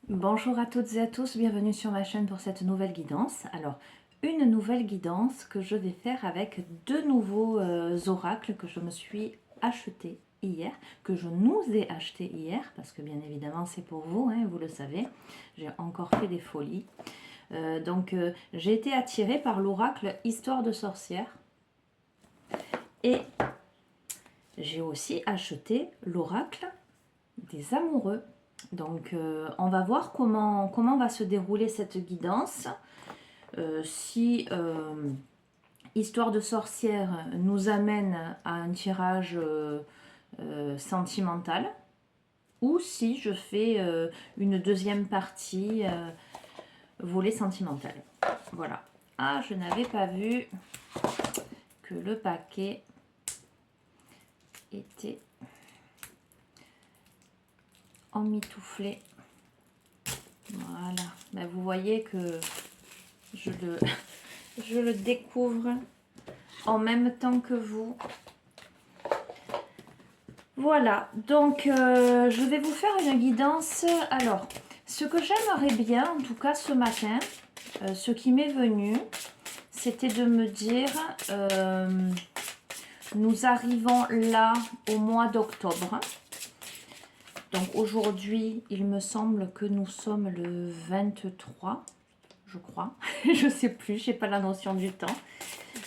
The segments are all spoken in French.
Bonjour à toutes et à tous, bienvenue sur ma chaîne pour cette nouvelle guidance. Alors, une nouvelle guidance que je vais faire avec deux nouveaux oracles que je me suis achetés hier, que je nous ai achetés hier, parce que bien évidemment c'est pour vous, hein, vous le savez, j'ai encore fait des folies. J'ai été attirée par l'oracle Histoire de sorcière et j'ai aussi acheté l'oracle des amoureux. On va voir comment va se dérouler cette guidance. Si Histoire de sorcière nous amène à un tirage sentimental, ou si je fais une deuxième partie volet sentimental. Voilà. Ah, je n'avais pas vu que le paquet était emmitouflé. Voilà. Ben, vous voyez que je le découvre en même temps que vous. Voilà, donc je vais vous faire une guidance. Alors, ce que j'aimerais bien, en tout cas ce matin, ce qui m'est venu, c'était de me dire, nous arrivons là au mois d'octobre. Donc aujourd'hui, il me semble que nous sommes le 23, je crois. Je sais plus, j'ai pas la notion du temps.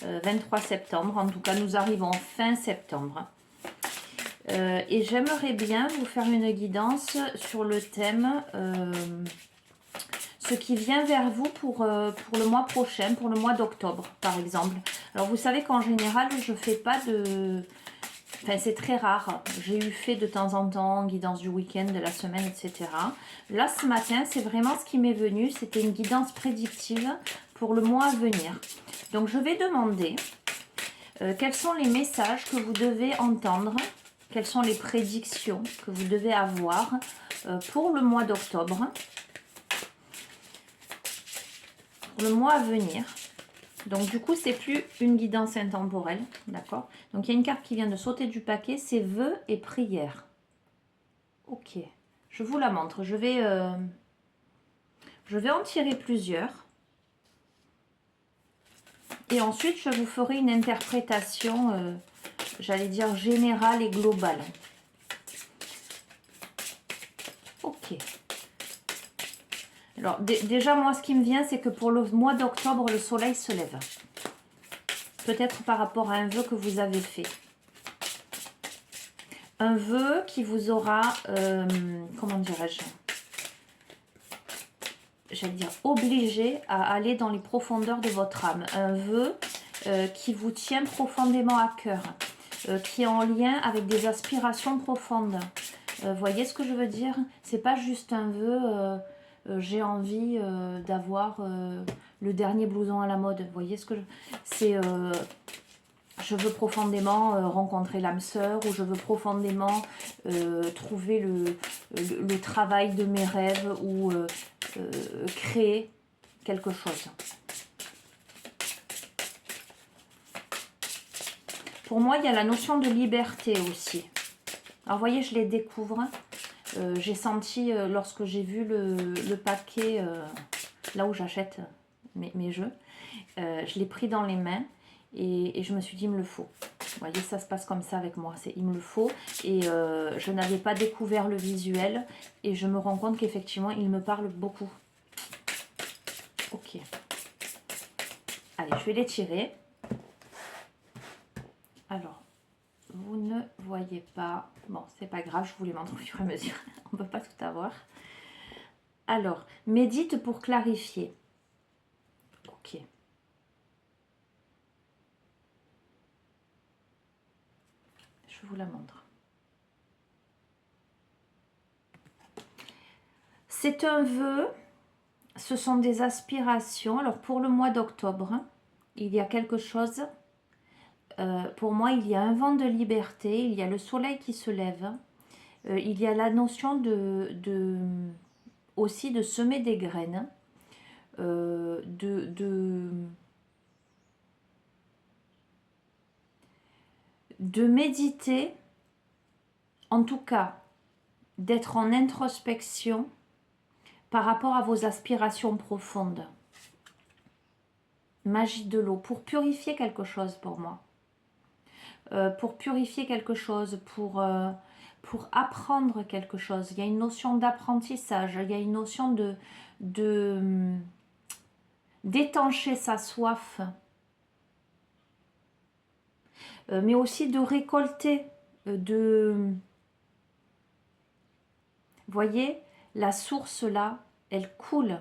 23 septembre, en tout cas nous arrivons fin septembre. Et j'aimerais bien vous faire une guidance sur le thème ce qui vient vers vous pour le mois prochain, pour le mois d'octobre par exemple. Alors vous savez qu'en général je fais pas de... Enfin c'est très rare, j'ai eu fait de temps en temps guidance du week-end, de la semaine, etc. Là ce matin c'est vraiment ce qui m'est venu, c'était une guidance prédictive pour le mois à venir. Donc je vais demander quels sont les messages que vous devez entendre. Quelles sont les prédictions que vous devez avoir pour le mois d'octobre, pour le mois à venir. Donc du coup, c'est plus une guidance intemporelle, d'accord? Donc il y a une carte qui vient de sauter du paquet, c'est vœux et prières. Ok, je vous la montre. Je vais en tirer plusieurs. Et ensuite, je vous ferai une interprétation, j'allais dire générale et globale. Ok. Alors déjà, moi, ce qui me vient, c'est que pour le mois d'octobre, le soleil se lève. Peut-être par rapport à un vœu que vous avez fait. Un vœu qui vous aura, comment dirais-je, j'allais dire, obligé à aller dans les profondeurs de votre âme. Un vœu qui vous tient profondément à cœur, qui est en lien avec des aspirations profondes. Voyez ce que je veux dire? C'est pas juste un vœu, j'ai envie d'avoir le dernier blouson à la mode. Voyez ce que je... C'est... je veux profondément rencontrer l'âme sœur, ou je veux profondément trouver le travail de mes rêves, ou créer quelque chose. Pour moi, il y a la notion de liberté aussi. Alors, vous voyez, je les découvre. J'ai senti, lorsque j'ai vu le paquet, là où j'achète mes jeux, je l'ai pris dans les mains et je me suis dit, il me le faut. Vous voyez, ça se passe comme ça avec moi, c'est il me le faut. Et je n'avais pas découvert le visuel et je me rends compte qu'effectivement, il me parle beaucoup. Ok. Allez, je vais les tirer. Alors, vous ne voyez pas. Bon, c'est pas grave, je vous les montre au fur et à mesure. On ne peut pas tout avoir. Alors, médite pour clarifier. Ok. Je vous la montre. C'est un vœu, ce sont des aspirations. Alors, pour le mois d'octobre, il y a quelque chose. Pour moi, il y a un vent de liberté, il y a le soleil qui se lève. Il y a la notion aussi de semer des graines, de méditer, en tout cas d'être en introspection par rapport à vos aspirations profondes. Magie de l'eau, pour purifier quelque chose pour moi. Pour purifier quelque chose, pour apprendre quelque chose. Il y a une notion d'apprentissage, il y a une notion d'étancher sa soif, mais aussi de récolter, voyez, la source là, elle coule,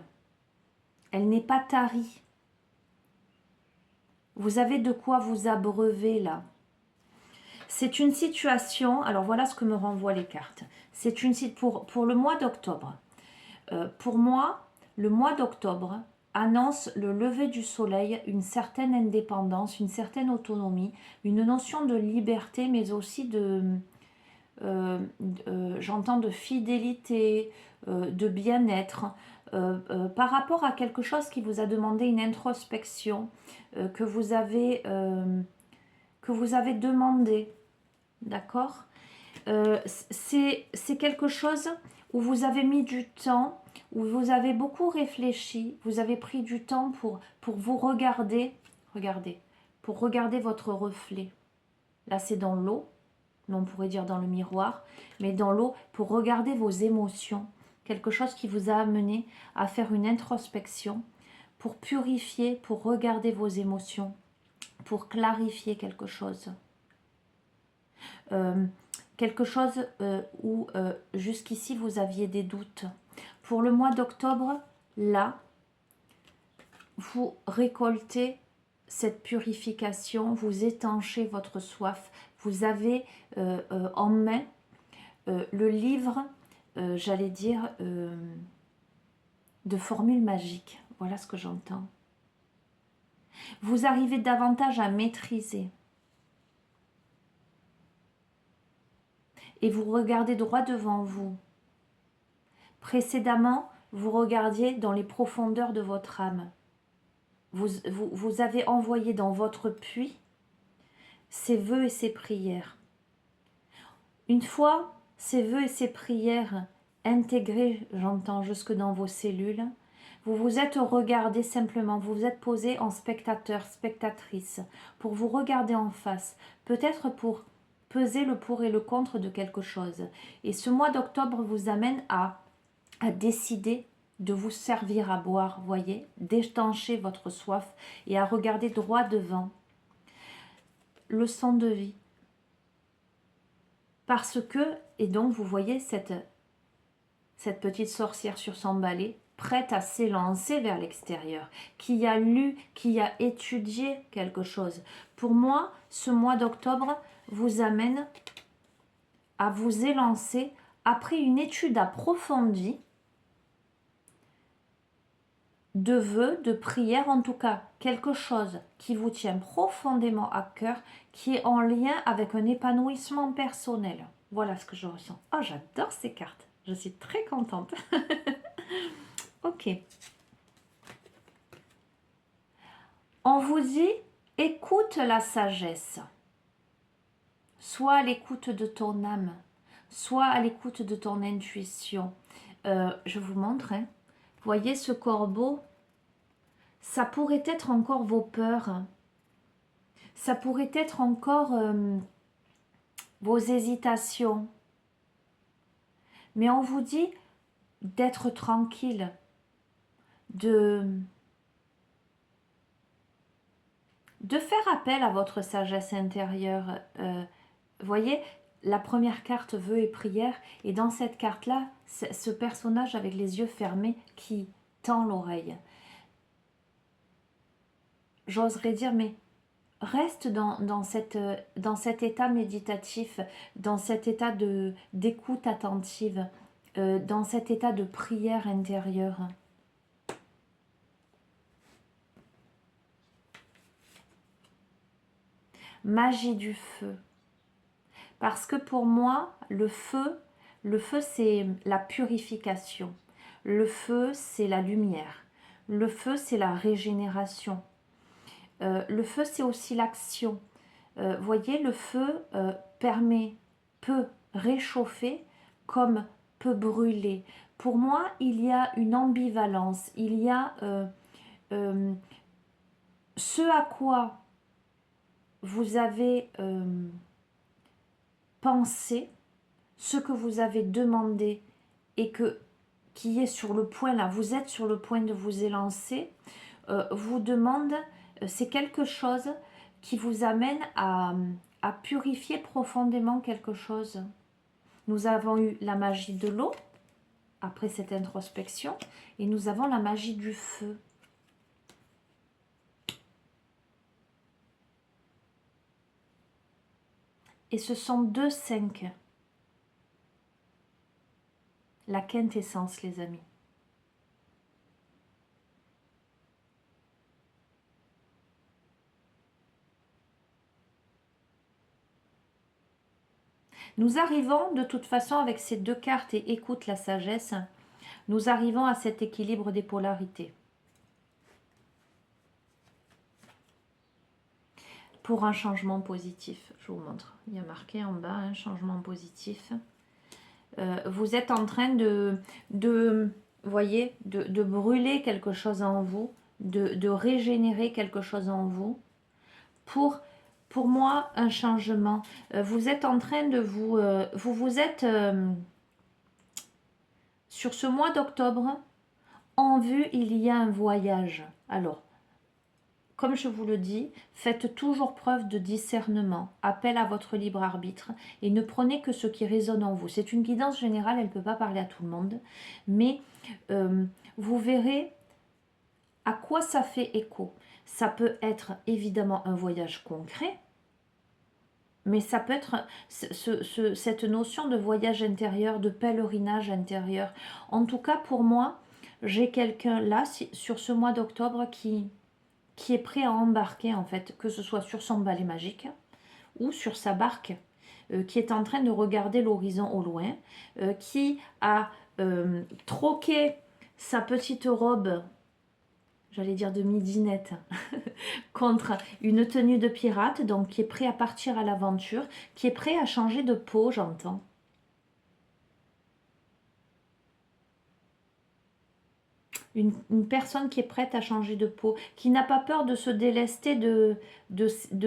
elle n'est pas tarie. Vous avez de quoi vous abreuver là. C'est une situation, alors voilà ce que me renvoient les cartes. C'est une pour le mois d'octobre. Pour moi, le mois d'octobre annonce le lever du soleil, une certaine indépendance, une certaine autonomie, une notion de liberté, mais aussi j'entends de fidélité, de bien-être, par rapport à quelque chose qui vous a demandé une introspection, que vous avez demandé. D'accord, c'est quelque chose où vous avez mis du temps, où vous avez beaucoup réfléchi, vous avez pris du temps pour vous regarder, pour regarder votre reflet. Là, c'est dans l'eau, mais on pourrait dire dans le miroir, mais dans l'eau, pour regarder vos émotions, quelque chose qui vous a amené à faire une introspection, pour purifier, pour regarder vos émotions, pour clarifier quelque chose. Quelque chose où jusqu'ici vous aviez des doutes. Pour le mois d'octobre, là, vous récoltez cette purification, vous étanchez votre soif, vous avez en main le livre, j'allais dire, de formules magiques. Voilà ce que j'entends. Vous arrivez davantage à maîtriser. Et vous regardez droit devant vous. Précédemment, vous regardiez dans les profondeurs de votre âme. Vous avez envoyé dans votre puits ces vœux et ces prières. Une fois ces vœux et ces prières intégrés, j'entends, jusque dans vos cellules, vous vous êtes regardé simplement, vous vous êtes posé en spectateur, spectatrice, pour vous regarder en face, peut-être pour peser le pour et le contre de quelque chose. Et ce mois d'octobre vous amène à décider de vous servir à boire, voyez, d'étancher votre soif et à regarder droit devant. Leçon de vie. Parce que, et donc vous voyez cette petite sorcière sur son balai, prête à s'élancer vers l'extérieur, qui a lu, qui a étudié quelque chose. Pour moi, ce mois d'octobre vous amène à vous élancer après une étude approfondie de vœux, de prières, en tout cas quelque chose qui vous tient profondément à cœur, qui est en lien avec un épanouissement personnel. Voilà ce que je ressens. Oh, j'adore ces cartes. Je suis très contente. Ok. On vous dit, écoute la sagesse. Sois à l'écoute de ton âme. Sois à l'écoute de ton intuition. Je vous montre. Hein. Voyez ce corbeau. Ça pourrait être encore vos peurs. Ça pourrait être encore vos hésitations. Mais on vous dit d'être tranquille, de faire appel à votre sagesse intérieure. Voyez, la première carte vœux et prière, et dans cette carte-là, ce personnage avec les yeux fermés qui tend l'oreille. J'oserais dire, mais reste dans cet état méditatif, dans cet état d'écoute attentive, dans cet état de prière intérieure. Magie du feu. Parce que pour moi, le feu c'est la purification. Le feu, c'est la lumière. Le feu, c'est la régénération. Le feu, c'est aussi l'action. Voyez, le feu peut réchauffer comme peut brûler, Pour moi, il y a une ambivalence, il y a ce à quoi vous avez pensé, ce que vous avez demandé et qui est sur le point là, vous êtes sur le point de vous élancer, vous demande, c'est quelque chose qui vous amène à purifier profondément quelque chose. Nous avons eu la magie de l'eau, après cette introspection, et nous avons la magie du feu. Et ce sont 2 5. La quintessence, les amis. Nous arrivons de toute façon avec ces 2 cartes et écoute la sagesse, nous arrivons à cet équilibre des polarités. Pour un changement positif, je vous montre. Il y a marqué en bas un changement positif. Vous êtes en train voyez, de brûler quelque chose en vous, de régénérer quelque chose en vous pour moi un changement. Vous êtes en train de vous êtes sur ce mois d'octobre, en vue il y a un voyage. Alors, comme je vous le dis, faites toujours preuve de discernement, appel à votre libre arbitre et ne prenez que ce qui résonne en vous. C'est une guidance générale, elle ne peut pas parler à tout le monde, mais vous verrez à quoi ça fait écho. Ça peut être évidemment un voyage concret, mais ça peut être cette notion de voyage intérieur, de pèlerinage intérieur. En tout cas, pour moi, j'ai quelqu'un là, sur ce mois d'octobre, qui est prêt à embarquer, en fait, que ce soit sur son balai magique ou sur sa barque, qui est en train de regarder l'horizon au loin, qui a troqué sa petite robe, j'allais dire de midinette, contre une tenue de pirate, donc qui est prêt à partir à l'aventure, qui est prêt à changer de peau, j'entends. Une personne qui est prête à changer de peau, qui n'a pas peur de se délester de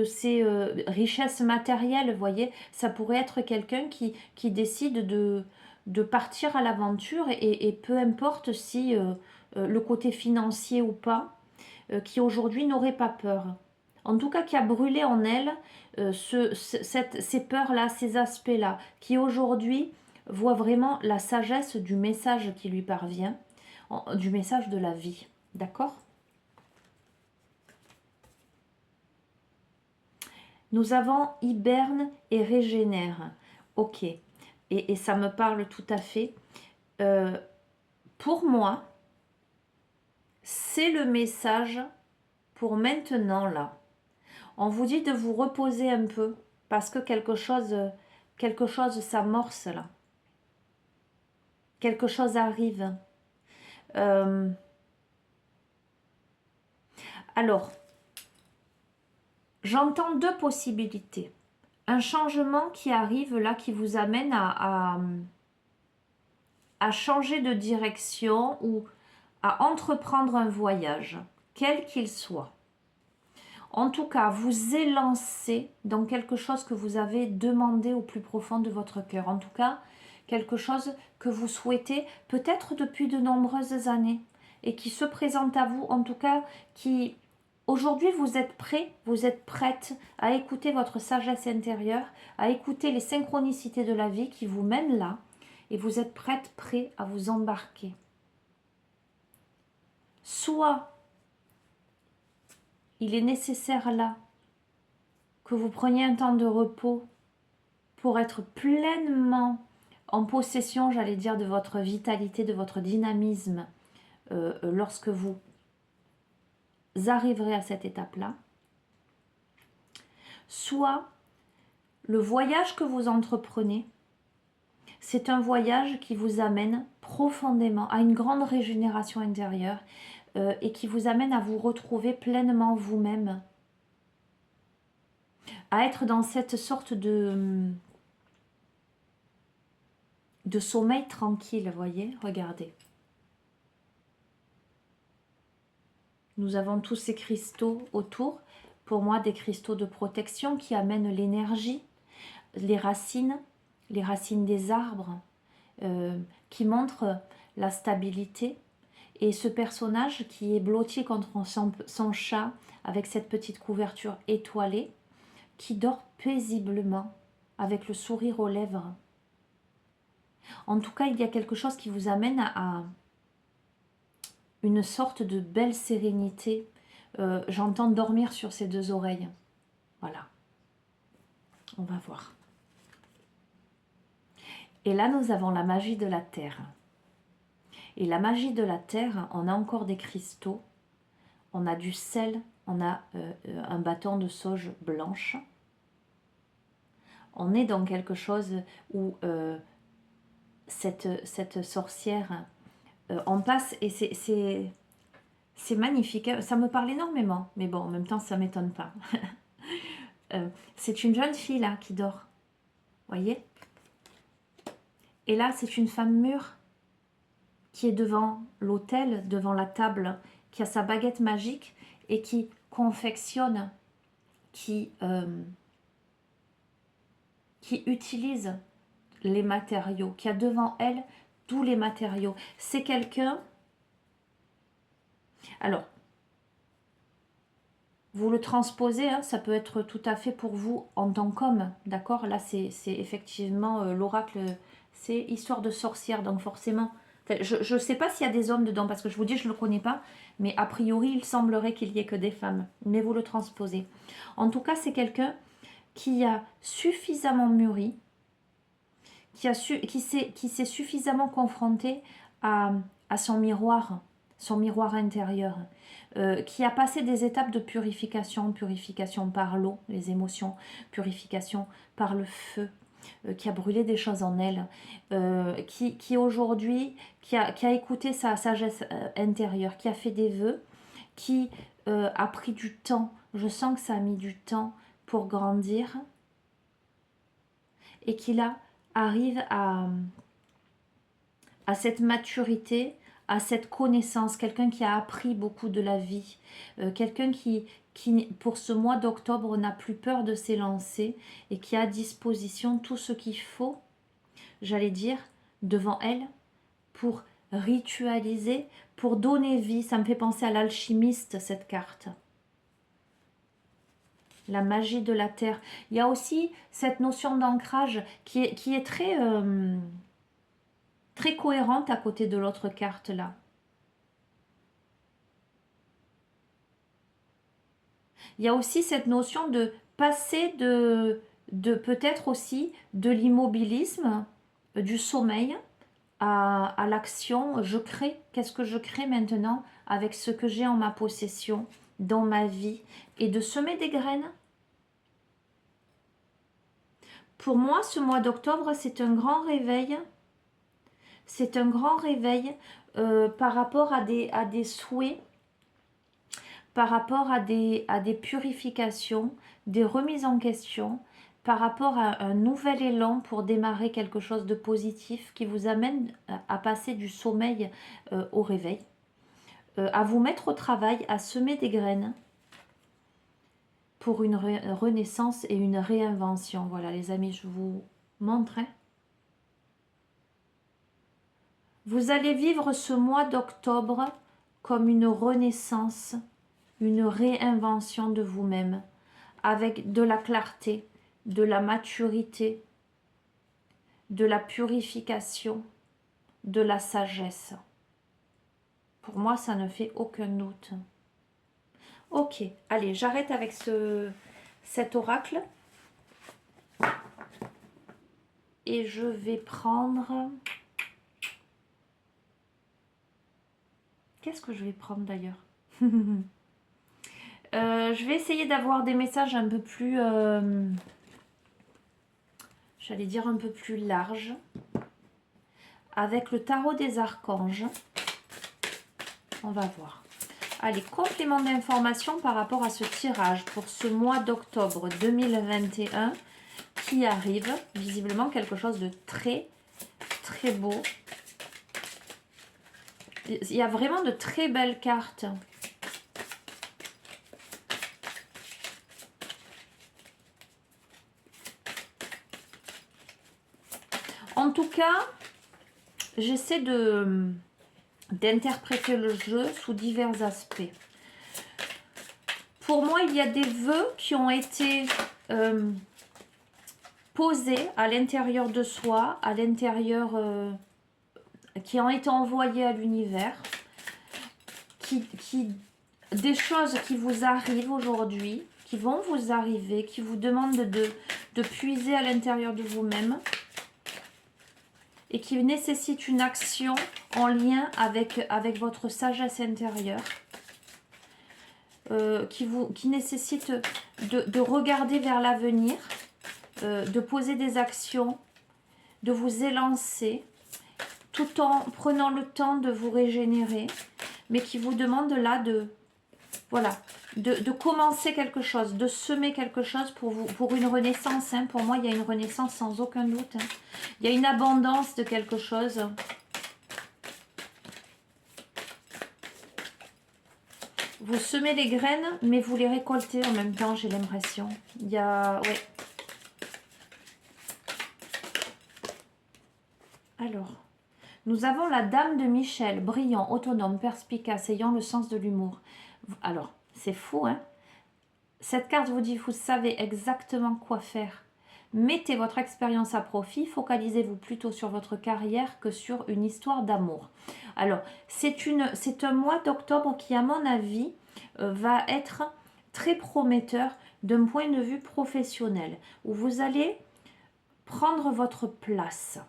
ses richesses matérielles, vous voyez. Ça pourrait être quelqu'un qui décide de partir à l'aventure et peu importe si le côté financier ou pas, qui aujourd'hui n'aurait pas peur. En tout cas, qui a brûlé en elle ces peurs-là, ces aspects-là, qui aujourd'hui voit vraiment la sagesse du message qui lui parvient, du message de la vie. D'accord? Nous avons hiberne et régénère. Ok. Et ça me parle tout à fait. Pour moi, c'est le message pour maintenant là. On vous dit de vous reposer un peu parce que quelque chose s'amorce là. Quelque chose arrive. Alors, j'entends 2 possibilités. Un changement qui arrive là, qui vous amène à changer de direction ou à entreprendre un voyage, quel qu'il soit. En tout cas, vous élancez dans quelque chose que vous avez demandé au plus profond de votre cœur. En tout cas, quelque chose que vous souhaitez peut-être depuis de nombreuses années et qui se présente à vous, en tout cas, qui aujourd'hui vous êtes prêt, vous êtes prête à écouter votre sagesse intérieure, à écouter les synchronicités de la vie qui vous mènent là et vous êtes prête, prêt à vous embarquer. Soit il est nécessaire là que vous preniez un temps de repos pour être pleinement en possession, j'allais dire, de votre vitalité, de votre dynamisme lorsque vous arriverez à cette étape-là. Soit le voyage que vous entreprenez, c'est un voyage qui vous amène profondément à une grande régénération intérieure et qui vous amène à vous retrouver pleinement vous-même, à être dans cette sorte de de sommeil tranquille, vous voyez, regardez. Nous avons tous ces cristaux autour. Pour moi, des cristaux de protection qui amènent l'énergie, les racines des arbres, qui montrent la stabilité. Et ce personnage qui est blotti contre son chat avec cette petite couverture étoilée, qui dort paisiblement avec le sourire aux lèvres. En tout cas, il y a quelque chose qui vous amène à une sorte de belle sérénité. J'entends dormir sur ces deux oreilles. Voilà. On va voir. Et là, nous avons la magie de la terre. Et la magie de la terre, on a encore des cristaux, on a du sel, on a un bâton de sauge blanche. On est dans quelque chose où cette sorcière, on passe, et c'est magnifique, ça me parle énormément, mais bon, en même temps, ça ne m'étonne pas. C'est une jeune fille là qui dort, voyez? Et là, c'est une femme mûre qui est devant l'autel, devant la table, qui a sa baguette magique et qui confectionne, qui utilise les matériaux, qui a devant elle tous les matériaux. C'est quelqu'un... Alors, vous le transposez, hein, ça peut être tout à fait pour vous en tant qu'homme, d'accord? Là, c'est effectivement l'oracle, c'est histoire de sorcière, donc forcément... Je ne sais pas s'il y a des hommes dedans, parce que je vous dis, je ne le connais pas, mais a priori, il semblerait qu'il n'y ait que des femmes. Mais vous le transposez. En tout cas, c'est quelqu'un qui a suffisamment mûri, qui s'est suffisamment confronté à son miroir intérieur, qui a passé des étapes de purification, purification par l'eau, les émotions, purification par le feu, qui a brûlé des choses en elle, qui aujourd'hui, qui a écouté sa sagesse intérieure, qui a fait des vœux, qui a pris du temps, je sens que ça a mis du temps pour grandir, et qui là arrive à cette maturité, à cette connaissance, quelqu'un qui a appris beaucoup de la vie, quelqu'un qui, pour ce mois d'octobre, n'a plus peur de s'élancer et qui a à disposition tout ce qu'il faut, j'allais dire, devant elle, pour ritualiser, pour donner vie. Ça me fait penser à l'alchimiste, cette carte. La magie de la terre. Il y a aussi cette notion d'ancrage qui est très... très cohérente à côté de l'autre carte là. Il y a aussi cette notion de passer de peut-être aussi de l'immobilisme, du sommeil à l'action. Je crée. Qu'est-ce que je crée maintenant avec ce que j'ai en ma possession, dans ma vie, et de semer des graines. Pour moi, ce mois d'octobre, c'est un grand réveil. C'est un grand réveil par rapport à des souhaits, par rapport à des purifications, des remises en question, par rapport à un nouvel élan pour démarrer quelque chose de positif qui vous amène à passer du sommeil au réveil, à vous mettre au travail, à semer des graines pour une renaissance et une réinvention. Voilà les amis, je vous montre. Hein. Vous allez vivre ce mois d'octobre comme une renaissance, une réinvention de vous-même, avec de la clarté, de la maturité, de la purification, de la sagesse. Pour moi, ça ne fait aucun doute. Ok, allez, j'arrête avec cet oracle. Et je vais prendre... Qu'est-ce que je vais prendre d'ailleurs? Je vais essayer d'avoir des messages un peu plus... j'allais dire un peu plus larges. Avec le tarot des archanges. On va voir. Allez, complément d'information par rapport à ce tirage pour ce mois d'octobre 2021 qui arrive. Visiblement quelque chose de très très beau. Il y a vraiment de très belles cartes. En tout cas, j'essaie d'interpréter le jeu sous divers aspects. Pour moi, il y a des vœux qui ont été posés à l'intérieur de soi, à l'intérieur, qui ont été envoyés à l'univers, des choses qui vous arrivent aujourd'hui, qui vont vous arriver, qui vous demandent de puiser à l'intérieur de vous-même et qui nécessitent une action en lien avec votre sagesse intérieure. Qui nécessite de regarder vers l'avenir, de poser des actions, de vous élancer, tout en prenant le temps de vous régénérer, mais qui vous demande là de commencer quelque chose, de semer quelque chose pour une renaissance. Hein. Pour moi, il y a une renaissance sans aucun doute. Hein. Il y a une abondance de quelque chose. Vous semez les graines, mais vous les récoltez en même temps, j'ai l'impression. Il y a... Ouais. Alors, nous avons la Dame de Michel, brillant, autonome, perspicace, ayant le sens de l'humour. Alors, c'est fou, hein? Cette carte vous dit, vous savez exactement quoi faire. Mettez votre expérience à profit, focalisez-vous plutôt sur votre carrière que sur une histoire d'amour. Alors, c'est un mois d'octobre qui, à mon avis, va être très prometteur d'un point de vue professionnel, où vous allez prendre votre place.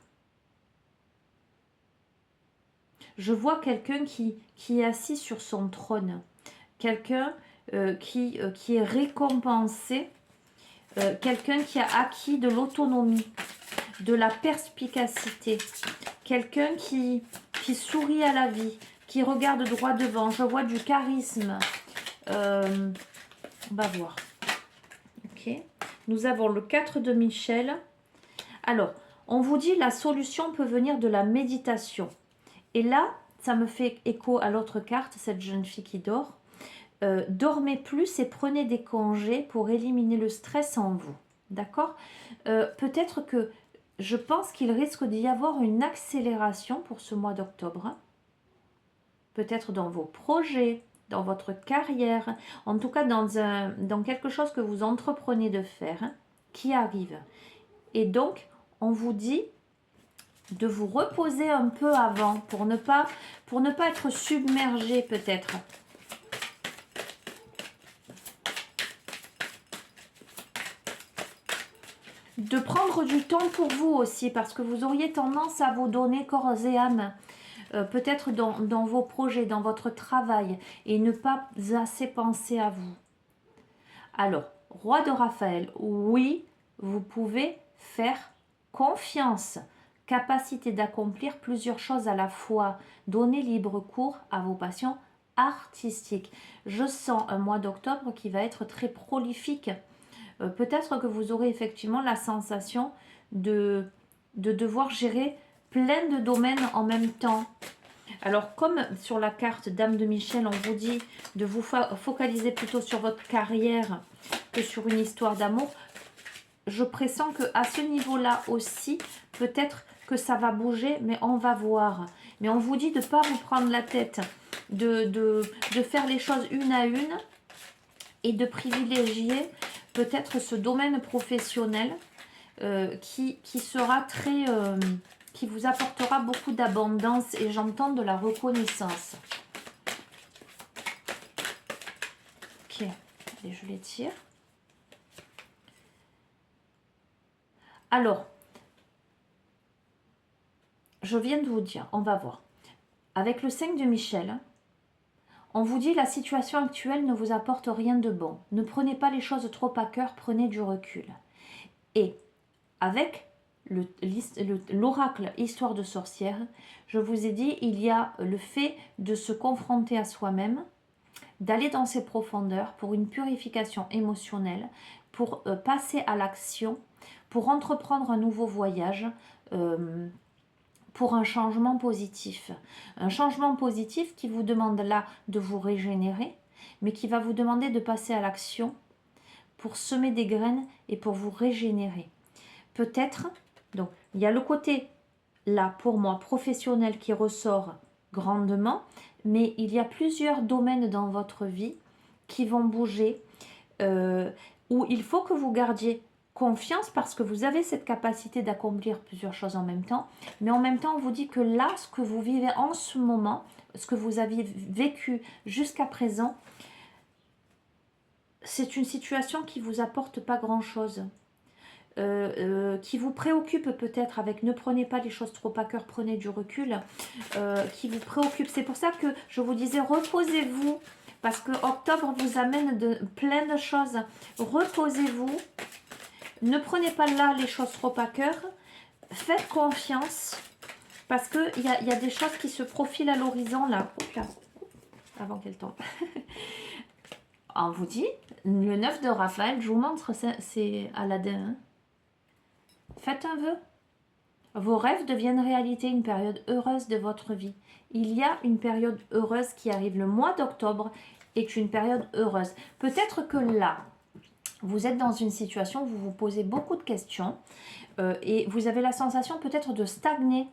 Je vois quelqu'un qui est assis sur son trône, quelqu'un qui est récompensé, quelqu'un qui a acquis de l'autonomie, de la perspicacité, quelqu'un qui sourit à la vie, qui regarde droit devant. Je vois du charisme. On va voir. Ok. Nous avons le 4 de Michel. Alors, on vous dit la solution peut venir de la méditation. Et là, ça me fait écho à l'autre carte, cette jeune fille qui dort. Dormez plus et prenez des congés pour éliminer le stress en vous. D'accord? Peut-être que je pense qu'il risque d'y avoir une accélération pour ce mois d'octobre. Peut-être dans vos projets, dans votre carrière, en tout cas dans quelque chose que vous entreprenez de faire, qui arrive. Et donc, on vous dit de vous reposer un peu avant pour ne pas être submergé peut-être. De prendre du temps pour vous aussi, parce que vous auriez tendance à vous donner corps et âme, peut-être dans vos projets, dans votre travail, et ne pas assez penser à vous. Alors, Roi de Raphaël, oui, vous pouvez faire confiance, capacité d'accomplir plusieurs choses à la fois, donner libre cours à vos passions artistiques. Je sens un mois d'octobre qui va être très prolifique. Peut-être que vous aurez effectivement la sensation de devoir gérer plein de domaines en même temps. Alors, comme sur la carte Dame de Michel, on vous dit de vous focaliser plutôt sur votre carrière que sur une histoire d'amour, je pressens qu'à ce niveau-là aussi, peut-être que ça va bouger, mais on va voir. Mais on vous dit de ne pas vous prendre la tête, de faire les choses une à une et de privilégier peut-être ce domaine professionnel qui sera très... qui vous apportera beaucoup d'abondance et j'entends de la reconnaissance. Ok, allez, je les tire. Alors, je viens de vous dire, on va voir. Avec le 5 de Michel, on vous dit la situation actuelle ne vous apporte rien de bon. Ne prenez pas les choses trop à cœur, prenez du recul. Et avec l'oracle Histoire de sorcière, je vous ai dit, il y a le fait de se confronter à soi-même, d'aller dans ses profondeurs pour une purification émotionnelle, pour passer à l'action, pour entreprendre un nouveau voyage, pour un changement positif. Un changement positif qui vous demande là de vous régénérer, mais qui va vous demander de passer à l'action pour semer des graines et pour vous régénérer. Peut-être, donc il y a le côté là pour moi professionnel qui ressort grandement, mais il y a plusieurs domaines dans votre vie qui vont bouger, où il faut que vous gardiez confiance parce que vous avez cette capacité d'accomplir plusieurs choses en même temps, mais en même temps on vous dit que là, ce que vous vivez en ce moment, ce que vous aviez vécu jusqu'à présent, c'est une situation qui vous apporte pas grand chose, qui vous préoccupe peut-être avec ne prenez pas les choses trop à cœur, prenez du recul, qui vous préoccupe. C'est pour ça que je vous disais reposez-vous, parce que octobre vous amène plein de choses. Reposez-vous, ne prenez pas là les choses trop à cœur, faites confiance, parce qu'il y a des choses qui se profilent à l'horizon là. Oups là, avant qu'elle tombe. On vous dit, le 9 de Raphaël, je vous montre, c'est Aladdin. Hein. Faites un vœu. Vos rêves deviennent réalité, une période heureuse de votre vie. Il y a une période heureuse qui arrive. Le mois d'octobre est une période heureuse. Peut-être que là, vous êtes dans une situation où vous vous posez beaucoup de questions et vous avez la sensation peut-être de stagner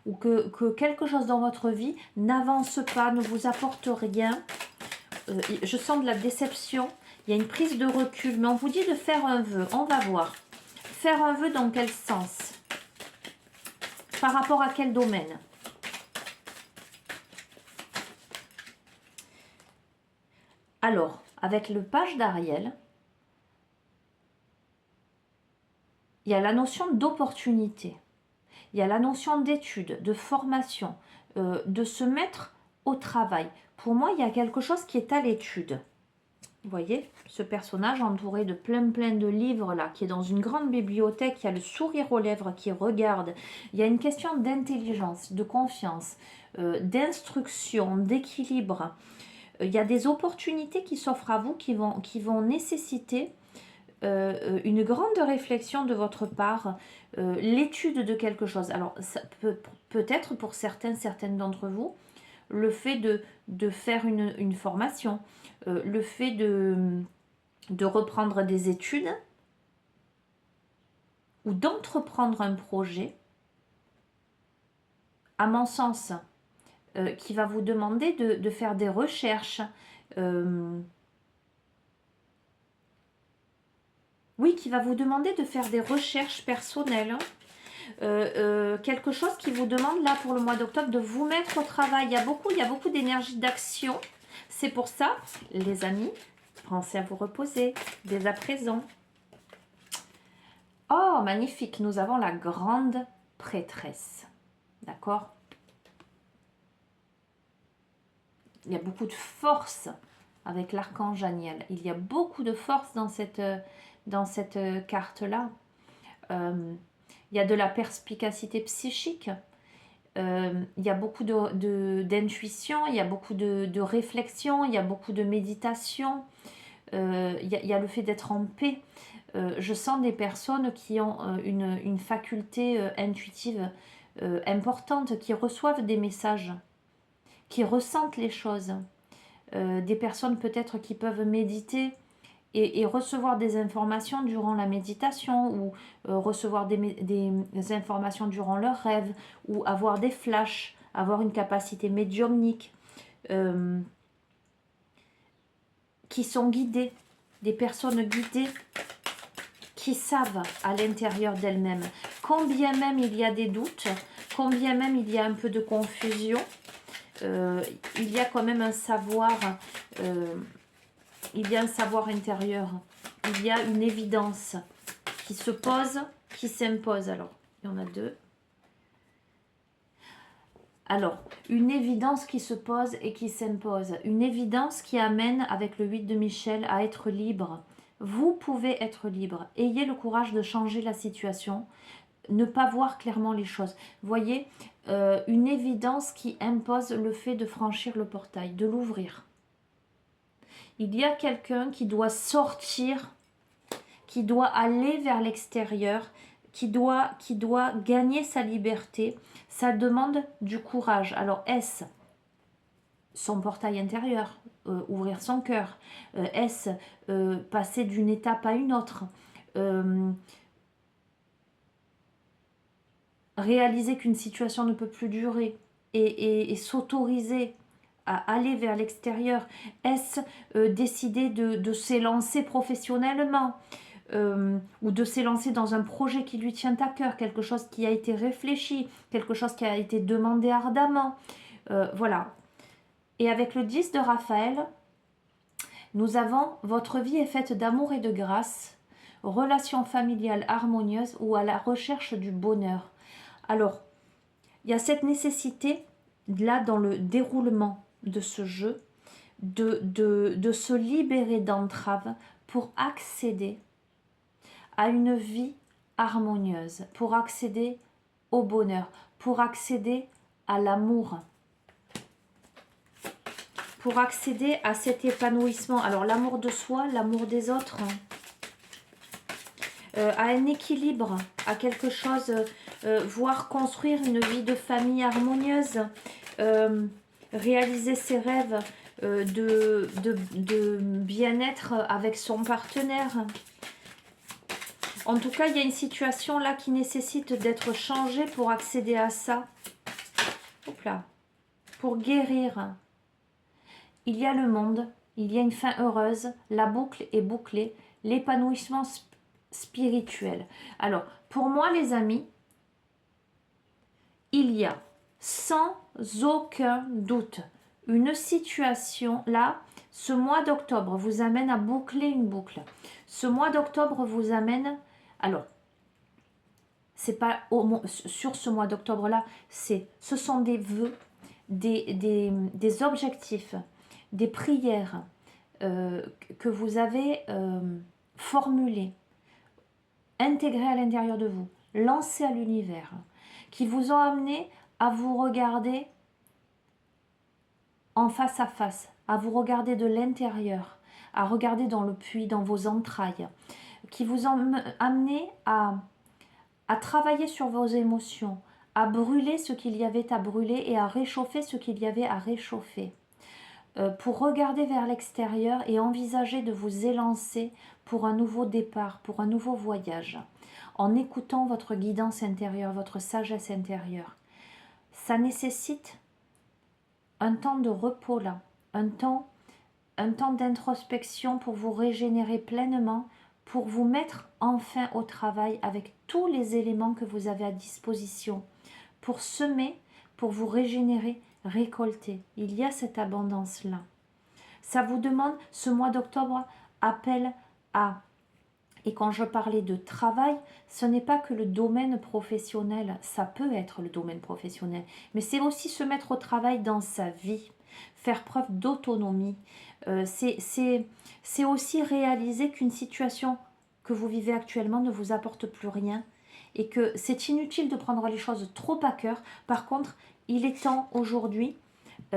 ou que quelque chose dans votre vie n'avance pas, ne vous apporte rien. Je sens de la déception, il y a une prise de recul, mais on vous dit de faire un vœu, on va voir. Faire un vœu dans quel sens? Par rapport à quel domaine? Alors, avec le page d'Ariel, il y a la notion d'opportunité, il y a la notion d'étude, de formation, de se mettre au travail. Pour moi, il y a quelque chose qui est à l'étude. Vous voyez, ce personnage entouré de plein de livres là, qui est dans une grande bibliothèque, qui a le sourire aux lèvres, qui regarde. Il y a une question d'intelligence, de confiance, d'instruction, d'équilibre. Il y a des opportunités qui s'offrent à vous qui vont nécessiter une grande réflexion de votre part, l'étude de quelque chose. Alors, ça peut-être pour certaines d'entre vous, le fait de faire une formation, le fait de reprendre des études ou d'entreprendre un projet, à mon sens, qui va vous demander de faire des recherches, oui, qui va vous demander de faire des recherches personnelles, hein. Quelque chose qui vous demande là pour le mois d'octobre de vous mettre au travail. Il y a beaucoup d'énergie d'action. C'est pour ça, les amis, pensez à vous reposer dès à présent. Oh, magnifique, nous avons la grande prêtresse. D'accord? Il y a beaucoup de force avec l'archange Aniel. Il y a beaucoup de force dans cette carte-là. Il y a de la perspicacité psychique. Il y a beaucoup d'intuition, il y a beaucoup de réflexion, il y a beaucoup de méditation. Il y a le fait d'être en paix. Je sens des personnes qui ont une faculté intuitive importante, qui reçoivent des messages, qui ressentent les choses. Des personnes peut-être qui peuvent méditer et recevoir des informations durant la méditation ou recevoir des informations durant leurs rêves ou avoir des flashs, avoir une capacité médiumnique, qui sont guidées, des personnes guidées qui savent à l'intérieur d'elles-mêmes, combien même il y a des doutes, combien même il y a un peu de confusion, il y a quand même un savoir, il y a un savoir intérieur, il y a une évidence qui se pose, qui s'impose. Alors, il y en a deux. Alors, une évidence qui se pose et qui s'impose. Une évidence qui amène, avec le 8 de Michel, à être libre. Vous pouvez être libre. Ayez le courage de changer la situation. Ne pas voir clairement les choses. Voyez, une évidence qui impose le fait de franchir le portail, de l'ouvrir. Il y a quelqu'un qui doit sortir, qui doit aller vers l'extérieur, qui doit gagner sa liberté. Ça demande du courage. Alors, est-ce son portail intérieur, ouvrir son cœur, est-ce passer d'une étape à une autre, réaliser qu'une situation ne peut plus durer et s'autoriser à aller vers l'extérieur, est-ce décider de s'élancer professionnellement ou de s'élancer dans un projet qui lui tient à cœur, quelque chose qui a été réfléchi, quelque chose qui a été demandé ardemment, voilà. Et avec le 10 de Raphaël, nous avons « Votre vie est faite d'amour et de grâce, relation familiale harmonieuse ou à la recherche du bonheur ». Alors, il y a cette nécessité, là, dans le déroulement de ce jeu, de se libérer d'entraves pour accéder à une vie harmonieuse, pour accéder au bonheur, pour accéder à l'amour, pour accéder à cet épanouissement. Alors, l'amour de soi, l'amour des autres, à un équilibre, à quelque chose, voire construire une vie de famille harmonieuse, réaliser ses rêves de bien-être avec son partenaire. En tout cas, il y a une situation là qui nécessite d'être changée pour accéder à ça. Hop là. Pour guérir. Il y a le monde, il y a une fin heureuse, la boucle est bouclée, l'épanouissement spirituel. Alors, pour moi, les amis, il y a sans aucun doute une situation là. Ce mois d'octobre vous amène à boucler une boucle. Ce mois d'octobre vous amène, alors, c'est pas sur ce mois d'octobre là, ce sont des vœux, des objectifs, des prières que vous avez formulées, intégrées à l'intérieur de vous, lancées à l'univers, qui vous ont amené à vous regarder en face à face, à vous regarder de l'intérieur, à regarder dans le puits, dans vos entrailles, qui vous ont amené à travailler sur vos émotions, à brûler ce qu'il y avait à brûler et à réchauffer ce qu'il y avait à réchauffer. Pour regarder vers l'extérieur et envisager de vous élancer pour un nouveau départ, pour un nouveau voyage, en écoutant votre guidance intérieure, votre sagesse intérieure. Ça nécessite un temps de repos là, un temps d'introspection pour vous régénérer pleinement, pour vous mettre enfin au travail avec tous les éléments que vous avez à disposition, pour semer, pour vous régénérer, récolter. Il y a cette abondance-là. Ça vous demande, ce mois d'octobre appelle à, et quand je parlais de travail, ce n'est pas que le domaine professionnel, ça peut être le domaine professionnel, mais c'est aussi se mettre au travail dans sa vie, faire preuve d'autonomie. C'est aussi réaliser qu'une situation que vous vivez actuellement ne vous apporte plus rien et que c'est inutile de prendre les choses trop à cœur. Par contre, il est temps aujourd'hui,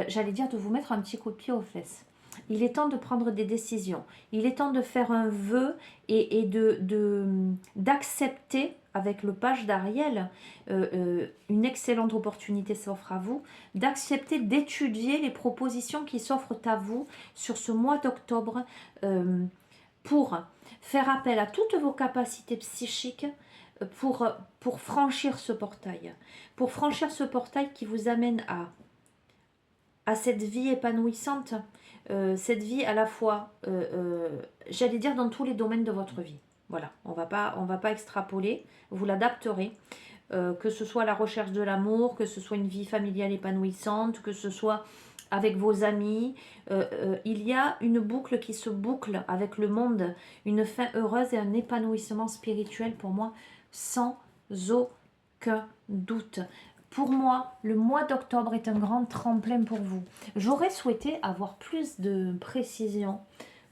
j'allais dire, de vous mettre un petit coup de pied aux fesses. Il est temps de prendre des décisions. Il est temps de faire un vœu et d'accepter, avec le page d'Ariel, une excellente opportunité s'offre à vous, d'accepter d'étudier les propositions qui s'offrent à vous sur ce mois d'octobre pour faire appel à toutes vos capacités psychiques pour franchir ce portail. Pour franchir ce portail qui vous amène à cette vie épanouissante, cette vie à la fois, j'allais dire, dans tous les domaines de votre vie. Voilà, on va pas extrapoler, vous l'adapterez, que ce soit la recherche de l'amour, que ce soit une vie familiale épanouissante, que ce soit avec vos amis. Il y a une boucle qui se boucle avec le monde, une fin heureuse et un épanouissement spirituel pour moi, sans aucun doute. Pour moi, le mois d'octobre est un grand tremplin pour vous. J'aurais souhaité avoir plus de précision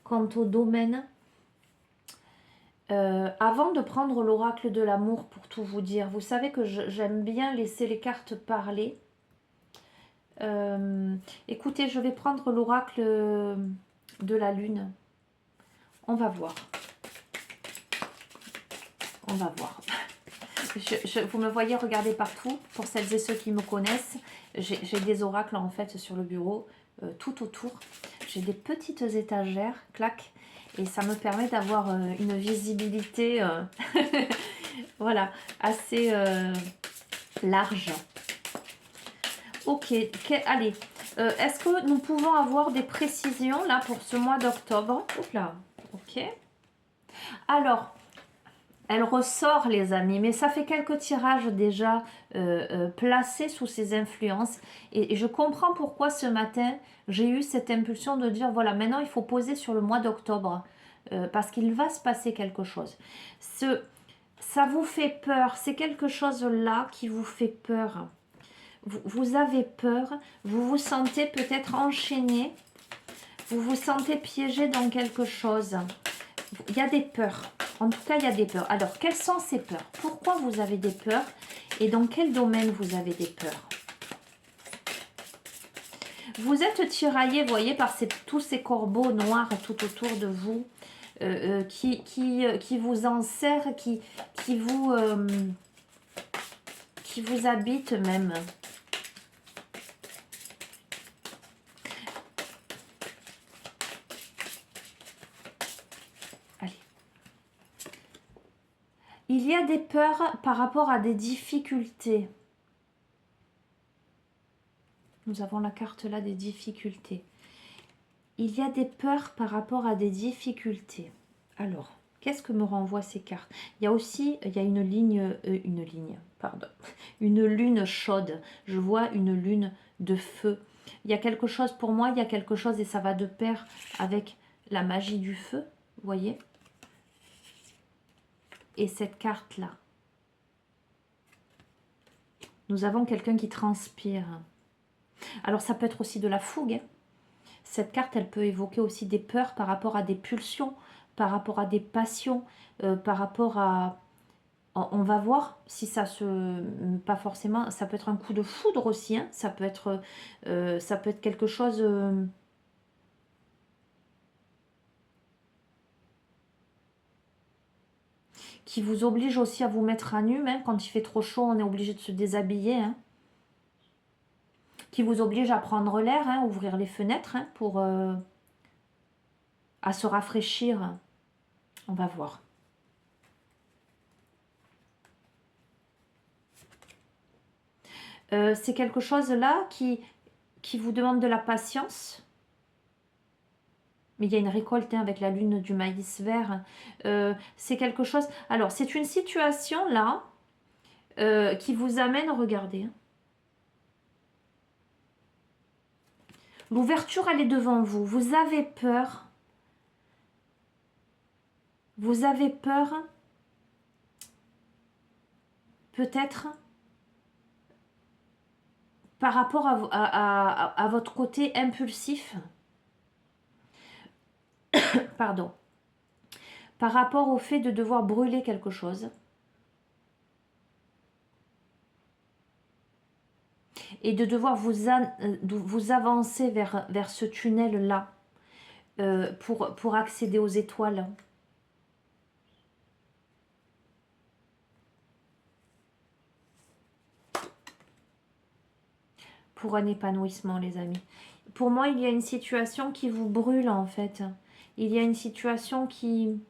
quant au domaine. Avant de prendre l'oracle de l'amour, pour tout vous dire, vous savez que j'aime bien laisser les cartes parler. Écoutez, je vais prendre l'oracle de la lune. On va voir. On va voir. Vous me voyez regarder partout. Pour celles et ceux qui me connaissent, j'ai des oracles en fait sur le bureau, tout autour. J'ai des petites étagères, clac, et ça me permet d'avoir une visibilité, voilà, assez large. Ok, allez. Est-ce que nous pouvons avoir des précisions là pour ce mois d'octobre? Là, ok. Alors, elle ressort les amis, mais ça fait quelques tirages déjà placés sous ses influences. Et je comprends pourquoi ce matin, j'ai eu cette impulsion de dire, voilà, maintenant il faut poser sur le mois d'octobre. Parce qu'il va se passer quelque chose. Ça vous fait peur, c'est quelque chose là qui vous fait peur. Vous avez peur, vous vous sentez peut-être enchaîné, vous vous sentez piégé dans quelque chose. Il y a des peurs. En tout cas, il y a des peurs. Alors, quelles sont ces peurs? Pourquoi vous avez des peurs? Et dans quel domaine vous avez des peurs? Vous êtes tiraillé, vous voyez, par tous ces corbeaux noirs tout autour de vous, qui vous enserrent, qui vous habitent même. Il y a des peurs par rapport à des difficultés. Nous avons la carte là des difficultés. Il y a des peurs par rapport à des difficultés. Alors, qu'est-ce que me renvoient ces cartes? Il y a aussi, il y a une ligne, une lune chaude. Je vois une lune de feu. Il y a quelque chose pour moi, il y a quelque chose et ça va de pair avec la magie du feu, vous voyez? Et cette carte-là. Nous avons quelqu'un qui transpire. Alors, ça peut être aussi de la fougue. Hein. Cette carte, elle peut évoquer aussi des peurs par rapport à des pulsions, par rapport à des passions, par rapport à... On va voir si ça se... Pas forcément... Ça peut être un coup de foudre aussi. Hein. Ça peut être quelque chose... qui vous oblige aussi à vous mettre à nu. Hein. Quand il fait trop chaud, on est obligé de se déshabiller. Hein. Qui vous oblige à prendre l'air, hein, ouvrir les fenêtres hein, pour... à se rafraîchir. On va voir. C'est quelque chose là qui vous demande de la patience. Mais il y a une récolte hein, avec la lune du maïs vert. C'est quelque chose... Alors, c'est une situation là qui vous amène... Regardez. Hein. L'ouverture, elle est devant vous. Vous avez peur. Vous avez peur. Peut-être par rapport à votre côté impulsif. Pardon. Par rapport au fait de devoir brûler quelque chose. Et de devoir vous avancer vers ce tunnel-là pour accéder aux étoiles. Pour un épanouissement, les amis. Pour moi, il y a une situation qui vous brûle, en fait. Il y a une situation qui...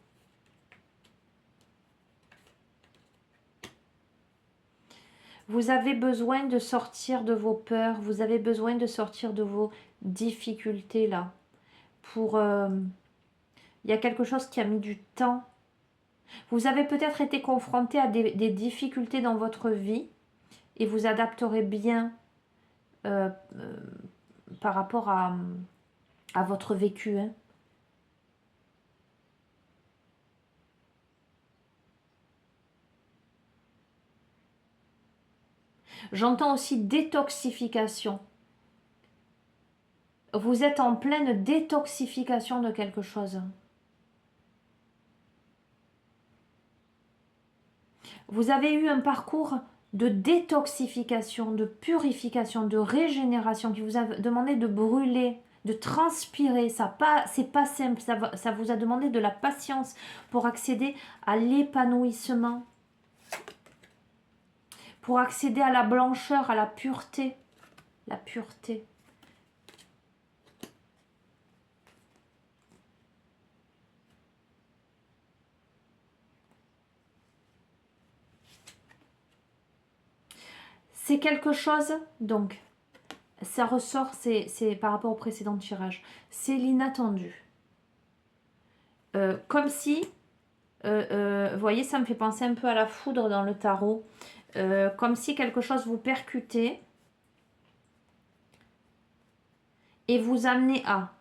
Vous avez besoin de sortir de vos peurs, vous avez besoin de sortir de vos difficultés, là. Pour... il y a quelque chose qui a mis du temps. Vous avez peut-être été confronté à des difficultés dans votre vie et vous adapterez bien par rapport à votre vécu. Hein. J'entends aussi détoxification. Vous êtes en pleine détoxification de quelque chose. Vous avez eu un parcours de détoxification, de purification, de régénération qui vous a demandé de brûler, de transpirer. C'est pas simple, ça vous a demandé de la patience pour accéder à l'épanouissement. pour accéder à la blancheur, à la pureté. La pureté. C'est quelque chose, donc, ça ressort, c'est par rapport au précédent tirage, c'est l'inattendu. Comme si, vous voyez, ça me fait penser un peu à la foudre dans le tarot, comme si quelque chose vous percutait et vous amenait à.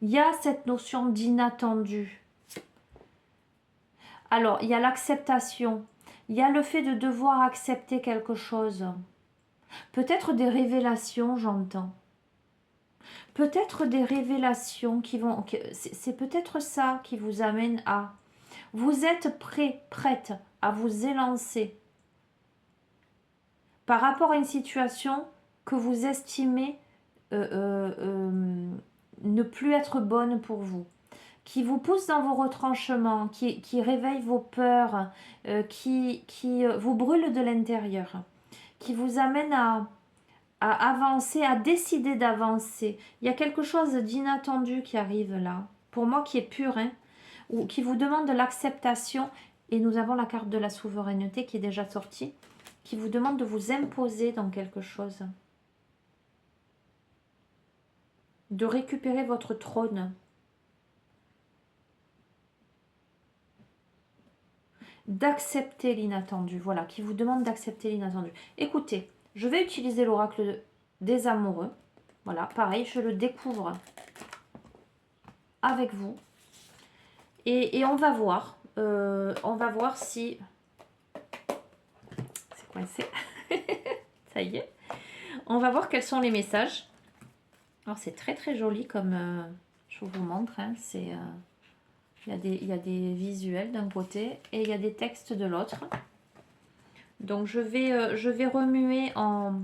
Il y a cette notion d'inattendu. Alors, il y a l'acceptation, il y a le fait de devoir accepter quelque chose. Peut-être des révélations, j'entends. Peut-être des révélations qui vont... C'est peut-être ça qui vous amène à... Vous êtes prêt, prête à vous élancer par rapport à une situation que vous estimez ne plus être bonne pour vous, qui vous pousse dans vos retranchements, qui réveille vos peurs, qui vous brûle de l'intérieur, qui vous amène à avancer, à décider d'avancer. Il y a quelque chose d'inattendu qui arrive là, pour moi qui est pur, hein, ou qui vous demande de l'acceptation, et nous avons la carte de la souveraineté qui est déjà sortie, qui vous demande de vous imposer dans quelque chose, de récupérer votre trône, d'accepter l'inattendu, voilà, qui vous demande d'accepter l'inattendu. Écoutez, je vais utiliser l'oracle des amoureux, voilà, pareil, je le découvre avec vous, et on va voir si... C'est coincé, ça y est. On va voir quels sont les messages. Alors c'est très très joli comme je vous montre, hein, c'est... il y a des visuels d'un côté et il y a des textes de l'autre. Donc je vais remuer en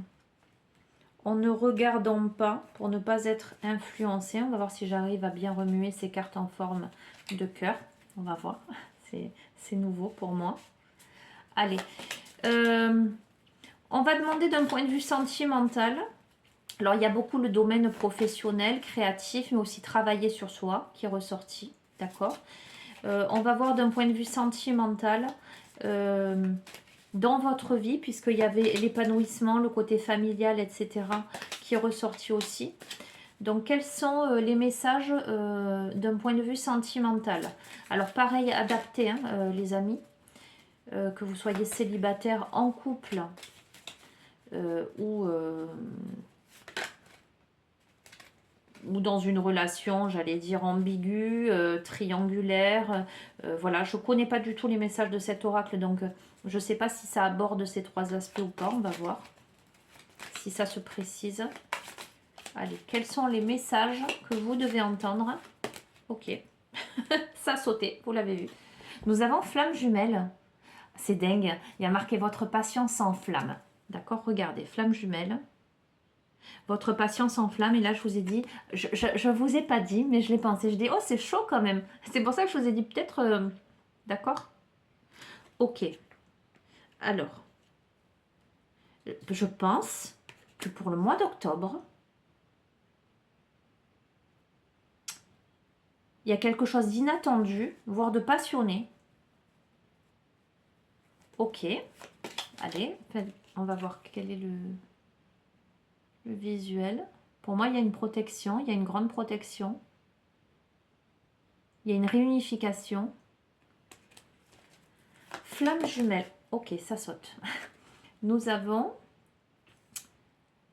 ne regardant pas pour ne pas être influencé. On va voir si j'arrive à bien remuer ces cartes en forme de cœur. On va voir, c'est nouveau pour moi. Allez, on va demander d'un point de vue sentimental. Alors il y a beaucoup le domaine professionnel, créatif, mais aussi travailler sur soi qui est ressorti. D'accord. On va voir d'un point de vue sentimental dans votre vie, puisqu'il y avait l'épanouissement, le côté familial, etc. qui est ressorti aussi. Donc, quels sont les messages d'un point de vue sentimental? Alors, pareil, adapté, hein, les amis, que vous soyez célibataire, en couple ou dans une relation, j'allais dire ambiguë, triangulaire. Voilà, je ne connais pas du tout les messages de cet oracle, donc je ne sais pas si ça aborde ces trois aspects ou pas. On va voir si ça se précise. Allez, quels sont les messages que vous devez entendre? Ok, ça a sauté, vous l'avez vu. Nous avons flamme jumelle. C'est dingue, il y a marqué votre patience sans flamme. D'accord, regardez, flamme jumelle. Votre patience en flamme, et là je vous ai dit, je vous ai pas dit, mais je l'ai pensé, je dis, oh c'est chaud quand même. C'est pour ça que je vous ai dit peut-être, d'accord. Ok, alors, je pense que pour le mois d'octobre, il y a quelque chose d'inattendu, voire de passionné. Ok, allez, on va voir quel est le visuel. Pour moi, il y a une protection, il y a une grande protection. Il y a une réunification. Flamme jumelle. Ok, ça saute. Nous avons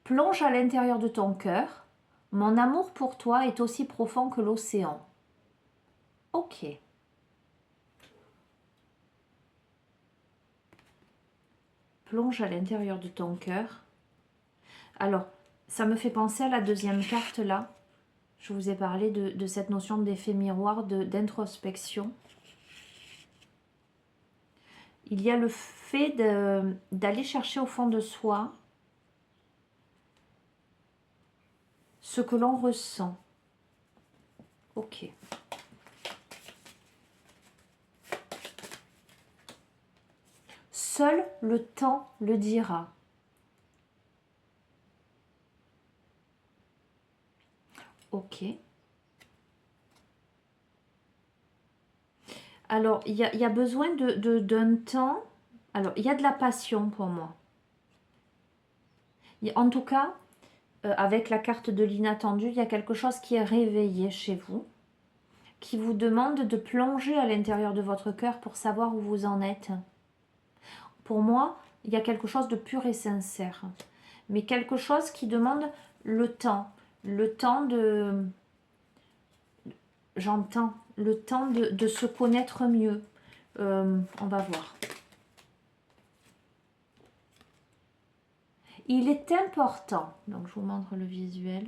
plonge à l'intérieur de ton cœur. Mon amour pour toi est aussi profond que l'océan. Ok. Plonge à l'intérieur de ton cœur. Alors, ça me fait penser à la deuxième carte là. Je vous ai parlé de cette notion d'effet miroir, d'introspection. Il y a le fait d'aller chercher au fond de soi ce que l'on ressent. Ok. Seul le temps le dira. Ok. Alors, il y a besoin d'un temps. Alors, il y a de la passion pour moi. En tout cas, avec la carte de l'inattendu, il y a quelque chose qui est réveillé chez vous, qui vous demande de plonger à l'intérieur de votre cœur pour savoir où vous en êtes. Pour moi, il y a quelque chose de pur et sincère, mais quelque chose qui demande le temps de... J'entends, le temps de se connaître mieux. On va voir. Il est important, donc je vous montre le visuel,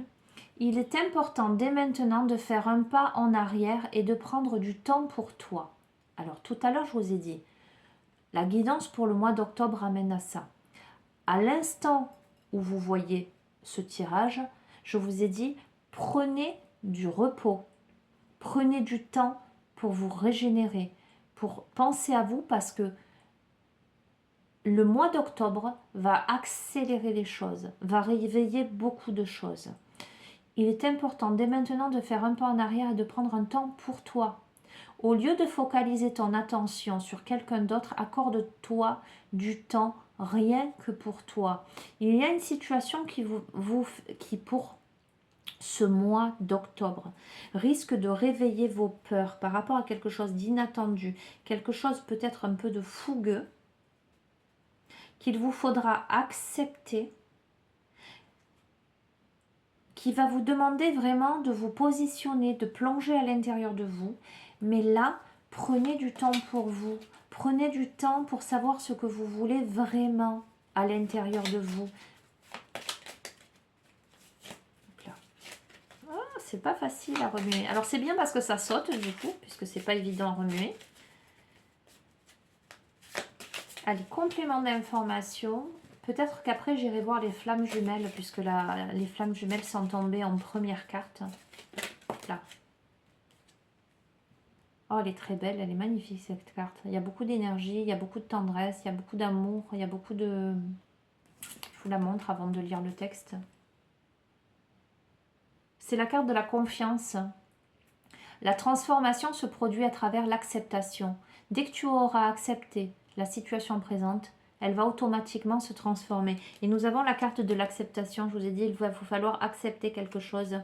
il est important dès maintenant de faire un pas en arrière et de prendre du temps pour toi. Alors tout à l'heure, je vous ai dit, la guidance pour le mois d'octobre amène à ça. À l'instant où vous voyez ce tirage, je vous ai dit, prenez du repos, prenez du temps pour vous régénérer, pour penser à vous parce que le mois d'octobre va accélérer les choses, va réveiller beaucoup de choses. Il est important dès maintenant de faire un pas en arrière et de prendre un temps pour toi. Au lieu de focaliser ton attention sur quelqu'un d'autre, accorde-toi du temps rien que pour toi. Il y a une situation qui pour ce mois d'octobre risque de réveiller vos peurs par rapport à quelque chose d'inattendu, quelque chose peut-être un peu de fougueux, qu'il vous faudra accepter, qui va vous demander vraiment de vous positionner, de plonger à l'intérieur de vous. Mais là, prenez du temps pour vous. Prenez du temps pour savoir ce que vous voulez vraiment à l'intérieur de vous. Ah, c'est pas facile à remuer. Alors c'est bien parce que ça saute du coup, puisque c'est pas évident à remuer. Allez, complément d'information. Peut-être qu'après, j'irai voir les flammes jumelles, puisque les flammes jumelles sont tombées en première carte. Là. Oh, elle est très belle, elle est magnifique cette carte. Il y a beaucoup d'énergie, il y a beaucoup de tendresse, il y a beaucoup d'amour, il y a beaucoup de... Je vous la montre avant de lire le texte. C'est la carte de la confiance. La transformation se produit à travers l'acceptation. Dès que tu auras accepté la situation présente, elle va automatiquement se transformer. Et nous avons la carte de l'acceptation. Je vous ai dit, il va vous falloir accepter quelque chose.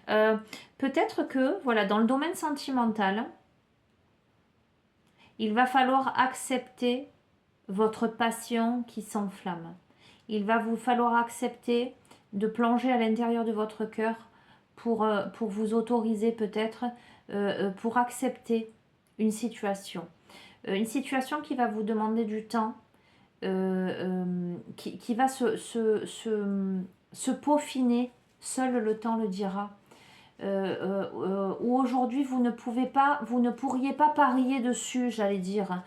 Peut-être que, voilà, dans le domaine sentimental, il va falloir accepter votre passion qui s'enflamme. Il va vous falloir accepter de plonger à l'intérieur de votre cœur pour vous autoriser peut-être, pour accepter une situation. Une situation qui va vous demander du temps, qui va se peaufiner, seul le temps le dira. Où aujourd'hui vous ne pourriez pas parier dessus, j'allais dire.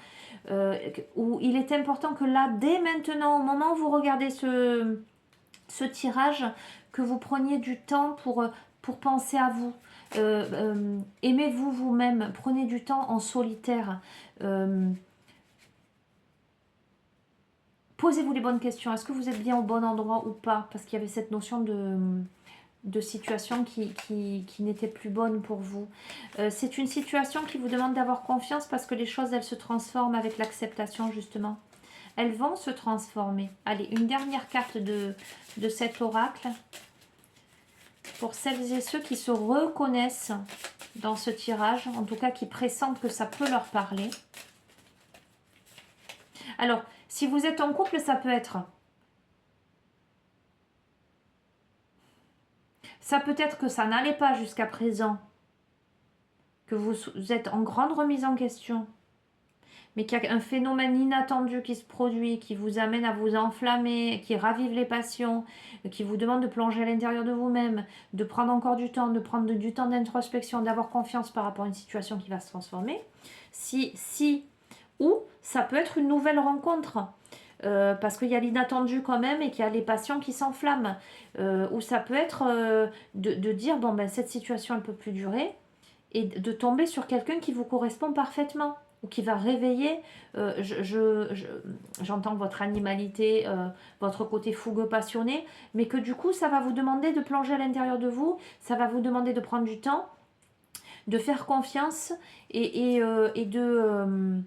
Où il est important que là, dès maintenant, au moment où vous regardez ce tirage, que vous preniez du temps pour penser à vous. Aimez-vous vous-même, prenez du temps en solitaire. Posez-vous les bonnes questions. Est-ce que vous êtes bien au bon endroit ou pas? Parce qu'il y avait cette notion de situation qui n'était plus bonne pour vous. C'est une situation qui vous demande d'avoir confiance parce que les choses, elles se transforment avec l'acceptation, justement. Elles vont se transformer. Allez, une dernière carte de cet oracle. Pour celles et ceux qui se reconnaissent dans ce tirage, en tout cas qui pressentent que ça peut leur parler. Alors, si vous êtes en couple, ça peut être... Ça peut être que ça n'allait pas jusqu'à présent, que vous êtes en grande remise en question, mais qu'il y a un phénomène inattendu qui se produit, qui vous amène à vous enflammer, qui ravive les passions, qui vous demande de plonger à l'intérieur de vous-même, de prendre encore du temps, de prendre du temps d'introspection, d'avoir confiance par rapport à une situation qui va se transformer. Ou ça peut être une nouvelle rencontre. Parce qu'il y a l'inattendu quand même et qu'il y a les passions qui s'enflamment. Ou ça peut être de dire, bon ben cette situation elle ne peut plus durer, et de tomber sur quelqu'un qui vous correspond parfaitement. ou qui va réveiller, j'entends votre animalité, votre côté fougueux passionné, mais que du coup ça va vous demander de plonger à l'intérieur de vous, ça va vous demander de prendre du temps, de faire confiance et de...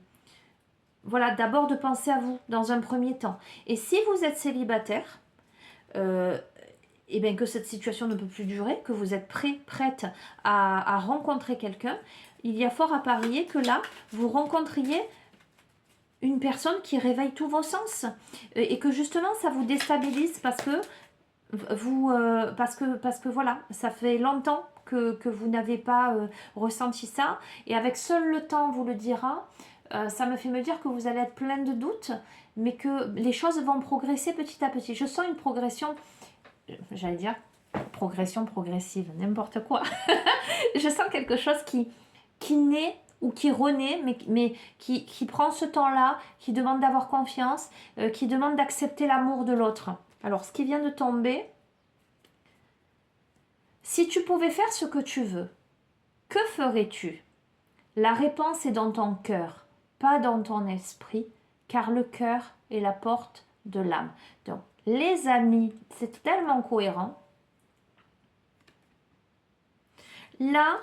voilà, d'abord de penser à vous dans un premier temps. Et si vous êtes célibataire, et bien que cette situation ne peut plus durer, que vous êtes prête à rencontrer quelqu'un, il y a fort à parier que là, vous rencontriez une personne qui réveille tous vos sens et que justement ça vous déstabilise parce que vous parce que voilà, ça fait longtemps que vous n'avez pas ressenti ça, et avec seul le temps vous le dira. Ça me fait me dire que vous allez être plein de doutes, mais que les choses vont progresser petit à petit. Je sens une progression, j'allais dire progression progressive, n'importe quoi. Je sens quelque chose qui naît ou qui renaît, mais qui prend ce temps-là, qui demande d'avoir confiance, qui demande d'accepter l'amour de l'autre. Alors, ce qui vient de tomber, si tu pouvais faire ce que tu veux, que ferais-tu? La réponse est dans ton cœur, pas dans ton esprit, car le cœur est la porte de l'âme. Donc, les amis, c'est tellement cohérent. Là,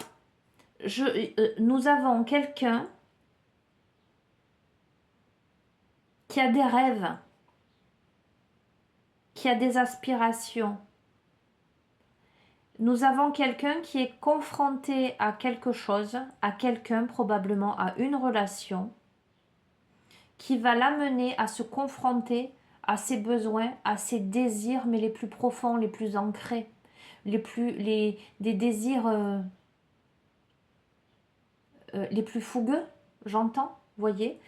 nous avons quelqu'un qui a des rêves, qui a des aspirations. Nous avons quelqu'un qui est confronté à quelque chose, à quelqu'un, probablement à une relation, qui va l'amener à se confronter à ses besoins, à ses désirs, mais les plus profonds, les plus ancrés, des désirs les plus fougueux, j'entends, voyez,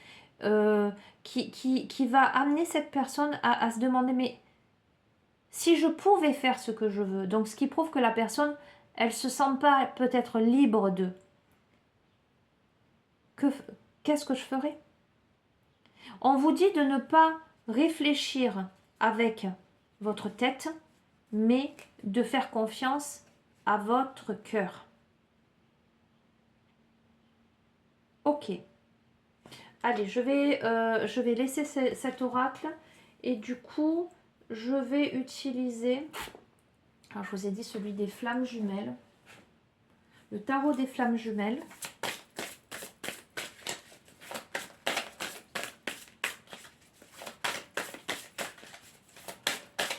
qui va amener cette personne à se demander, mais si je pouvais faire ce que je veux, donc ce qui prouve que la personne, elle se sent pas peut-être libre de, qu'est-ce que je ferais? On vous dit de ne pas réfléchir avec votre tête, mais de faire confiance à votre cœur. Ok. Allez, je vais laisser cet oracle et du coup, je vais utiliser, alors je vous ai dit celui des flammes jumelles, le tarot des flammes jumelles.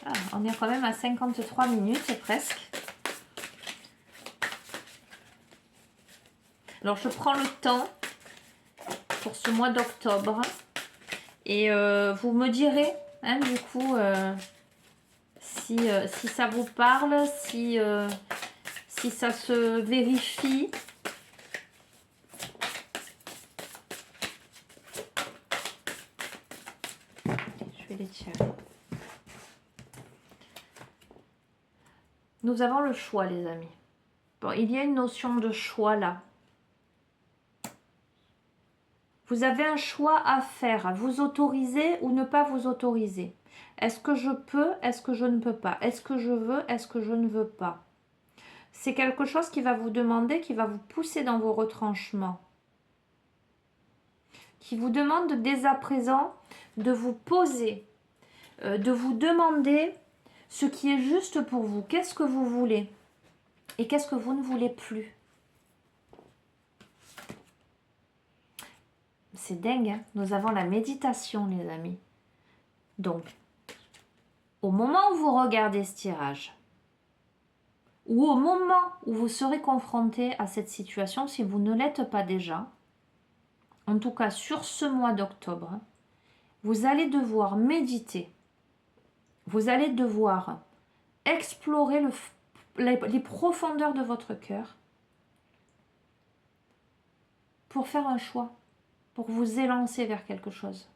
Ah, on est quand même à 53 minutes presque. Alors je prends le temps pour ce mois d'octobre et vous me direz hein, du coup si ça vous parle, si ça se vérifie. Je vais les tirer. Nous avons le choix, les amis. Bon, il y a une notion de choix là. Vous avez un choix à faire, vous autoriser ou ne pas vous autoriser. Est-ce que je peux, est-ce que je ne peux pas? Est-ce que je veux, est-ce que je ne veux pas? C'est quelque chose qui va vous demander, qui va vous pousser dans vos retranchements. Qui vous demande dès à présent de vous poser, de vous demander ce qui est juste pour vous. Qu'est-ce que vous voulez? Et qu'est-ce que vous ne voulez plus? C'est dingue, hein? Nous avons la méditation, les amis. Donc, au moment où vous regardez ce tirage, ou au moment où vous serez confronté à cette situation, si vous ne l'êtes pas déjà, en tout cas sur ce mois d'octobre, vous allez devoir méditer. Vous allez devoir explorer les profondeurs de votre cœur pour faire un choix, pour vous élancer vers quelque chose.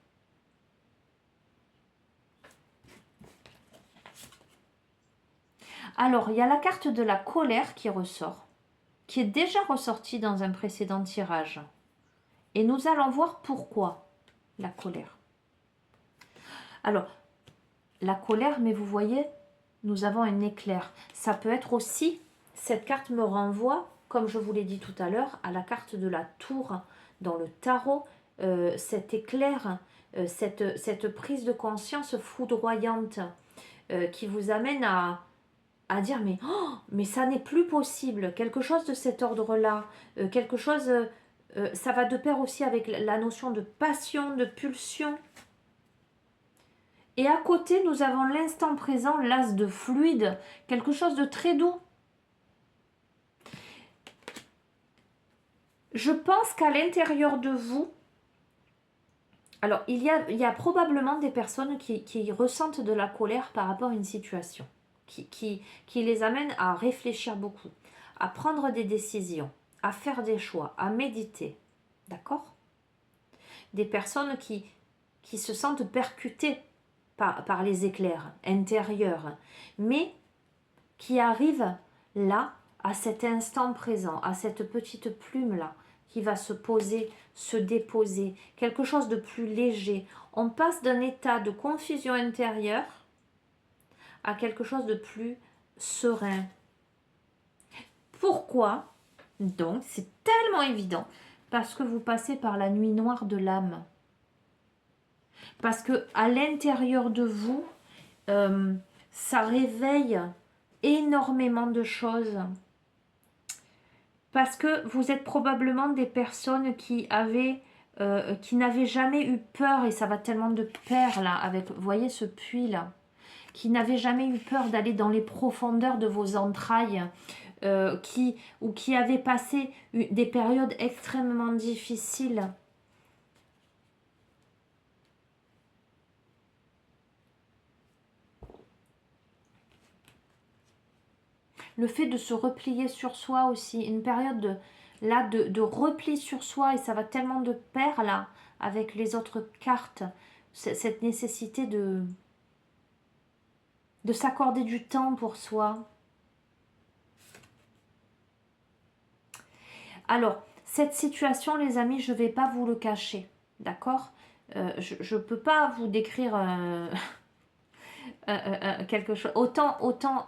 Alors, il y a la carte de la colère qui ressort, qui est déjà ressortie dans un précédent tirage. Et nous allons voir pourquoi la colère. Alors, la colère, mais vous voyez, nous avons un éclair. Ça peut être aussi, cette carte me renvoie, comme je vous l'ai dit tout à l'heure, à la carte de la tour dans le tarot, cet éclair, cette prise de conscience foudroyante qui vous amène à dire mais ça n'est plus possible, quelque chose de cet ordre-là, quelque chose, ça va de pair aussi avec la notion de passion, de pulsion. Et à côté, nous avons l'instant présent, l'as de fluide, quelque chose de très doux. Je pense qu'à l'intérieur de vous, alors il y a probablement des personnes qui ressentent de la colère par rapport à une situation, qui les amène à réfléchir beaucoup, à prendre des décisions, à faire des choix, à méditer. D'accord? Des personnes qui se sentent percutées par les éclairs intérieurs, mais qui arrivent là, à cet instant présent, à cette petite plume-là, qui va se poser, se déposer, quelque chose de plus léger. On passe d'un état de confusion intérieure à quelque chose de plus serein. Pourquoi? Donc, c'est tellement évident, parce que vous passez par la nuit noire de l'âme. Parce que à l'intérieur de vous, ça réveille énormément de choses. Parce que vous êtes probablement des personnes qui n'avaient jamais eu peur, et ça va tellement de pair là, avec, vous voyez ce puits là, qui n'avaient jamais eu peur d'aller dans les profondeurs de vos entrailles, qui avaient passé des périodes extrêmement difficiles. Le fait de se replier sur soi aussi, une période de repli sur soi, et ça va tellement de pair là avec les autres cartes, cette nécessité de s'accorder du temps pour soi. Alors, cette situation, les amis, je ne vais pas vous le cacher, d'accord? Je ne peux pas vous décrire quelque chose. Autant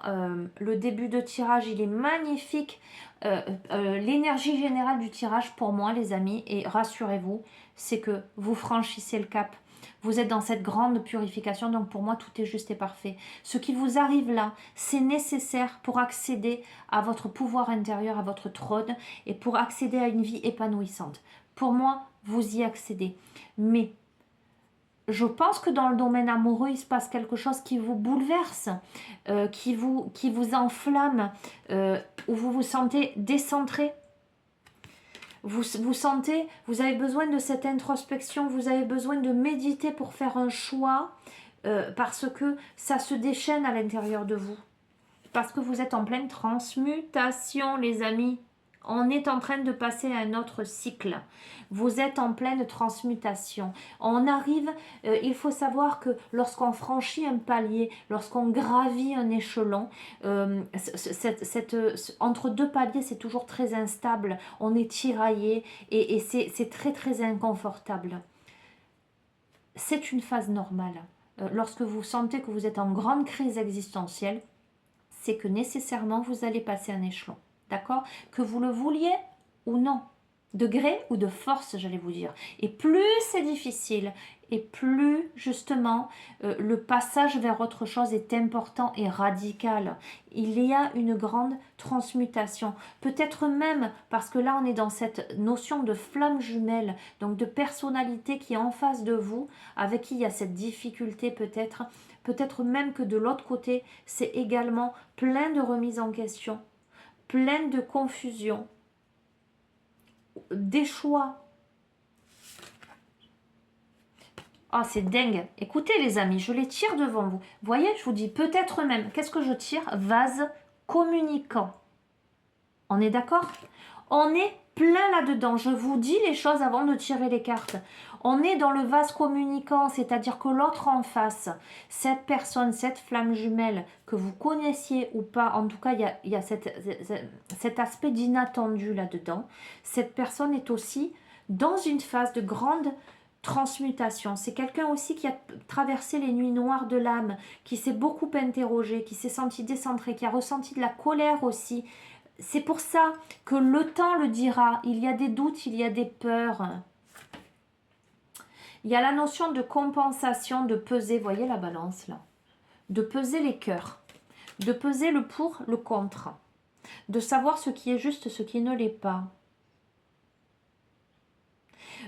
le début de tirage, il est magnifique. L'énergie générale du tirage pour moi, les amis, et rassurez-vous, c'est que vous franchissez le cap. Vous êtes dans cette grande purification, donc pour moi, tout est juste et parfait. Ce qui vous arrive là, c'est nécessaire pour accéder à votre pouvoir intérieur, à votre trône, et pour accéder à une vie épanouissante. Pour moi, vous y accédez. Mais je pense que dans le domaine amoureux, il se passe quelque chose qui vous bouleverse, qui vous enflamme, où vous vous sentez décentré. Vous sentez, vous avez besoin de cette introspection, vous avez besoin de méditer pour faire un choix, parce que ça se déchaîne à l'intérieur de vous. Parce que vous êtes en pleine transmutation, les amis. On est en train de passer à un autre cycle. Vous êtes en pleine transmutation. On arrive, il faut savoir que lorsqu'on franchit un palier, lorsqu'on gravit un échelon, entre deux paliers, c'est toujours très instable. On est tiraillé et c'est très très inconfortable. C'est une phase normale. Lorsque vous sentez que vous êtes en grande crise existentielle, c'est que nécessairement vous allez passer un échelon. D'accord? Que vous le vouliez ou non. De gré ou de force, j'allais vous dire. Et plus c'est difficile, et plus justement le passage vers autre chose est important et radical. Il y a une grande transmutation. Peut-être même, parce que là on est dans cette notion de flamme jumelle, donc de personnalité qui est en face de vous, avec qui il y a cette difficulté peut-être. Peut-être même que de l'autre côté, c'est également plein de remises en question, plein de confusion, des choix. Ah, c'est dingue. Écoutez les amis, je les tire devant vous. Vous voyez, je vous dis peut-être même, qu'est-ce que je tire? Vase communicant. On est d'accord? On est plein là-dedans. Je vous dis les choses avant de tirer les cartes. On est dans le vase communicant, c'est-à-dire que l'autre en face, cette personne, cette flamme jumelle, que vous connaissiez ou pas, en tout cas, il y a cet aspect d'inattendu là-dedans. Cette personne est aussi dans une phase de grande transmutation. C'est quelqu'un aussi qui a traversé les nuits noires de l'âme, qui s'est beaucoup interrogé, qui s'est senti décentré, qui a ressenti de la colère aussi, c'est pour ça que le temps le dira. Il y a des doutes, il y a des peurs. Il y a la notion de compensation, de peser, voyez la balance là, de peser les cœurs, de peser le pour, le contre, de savoir ce qui est juste, ce qui ne l'est pas.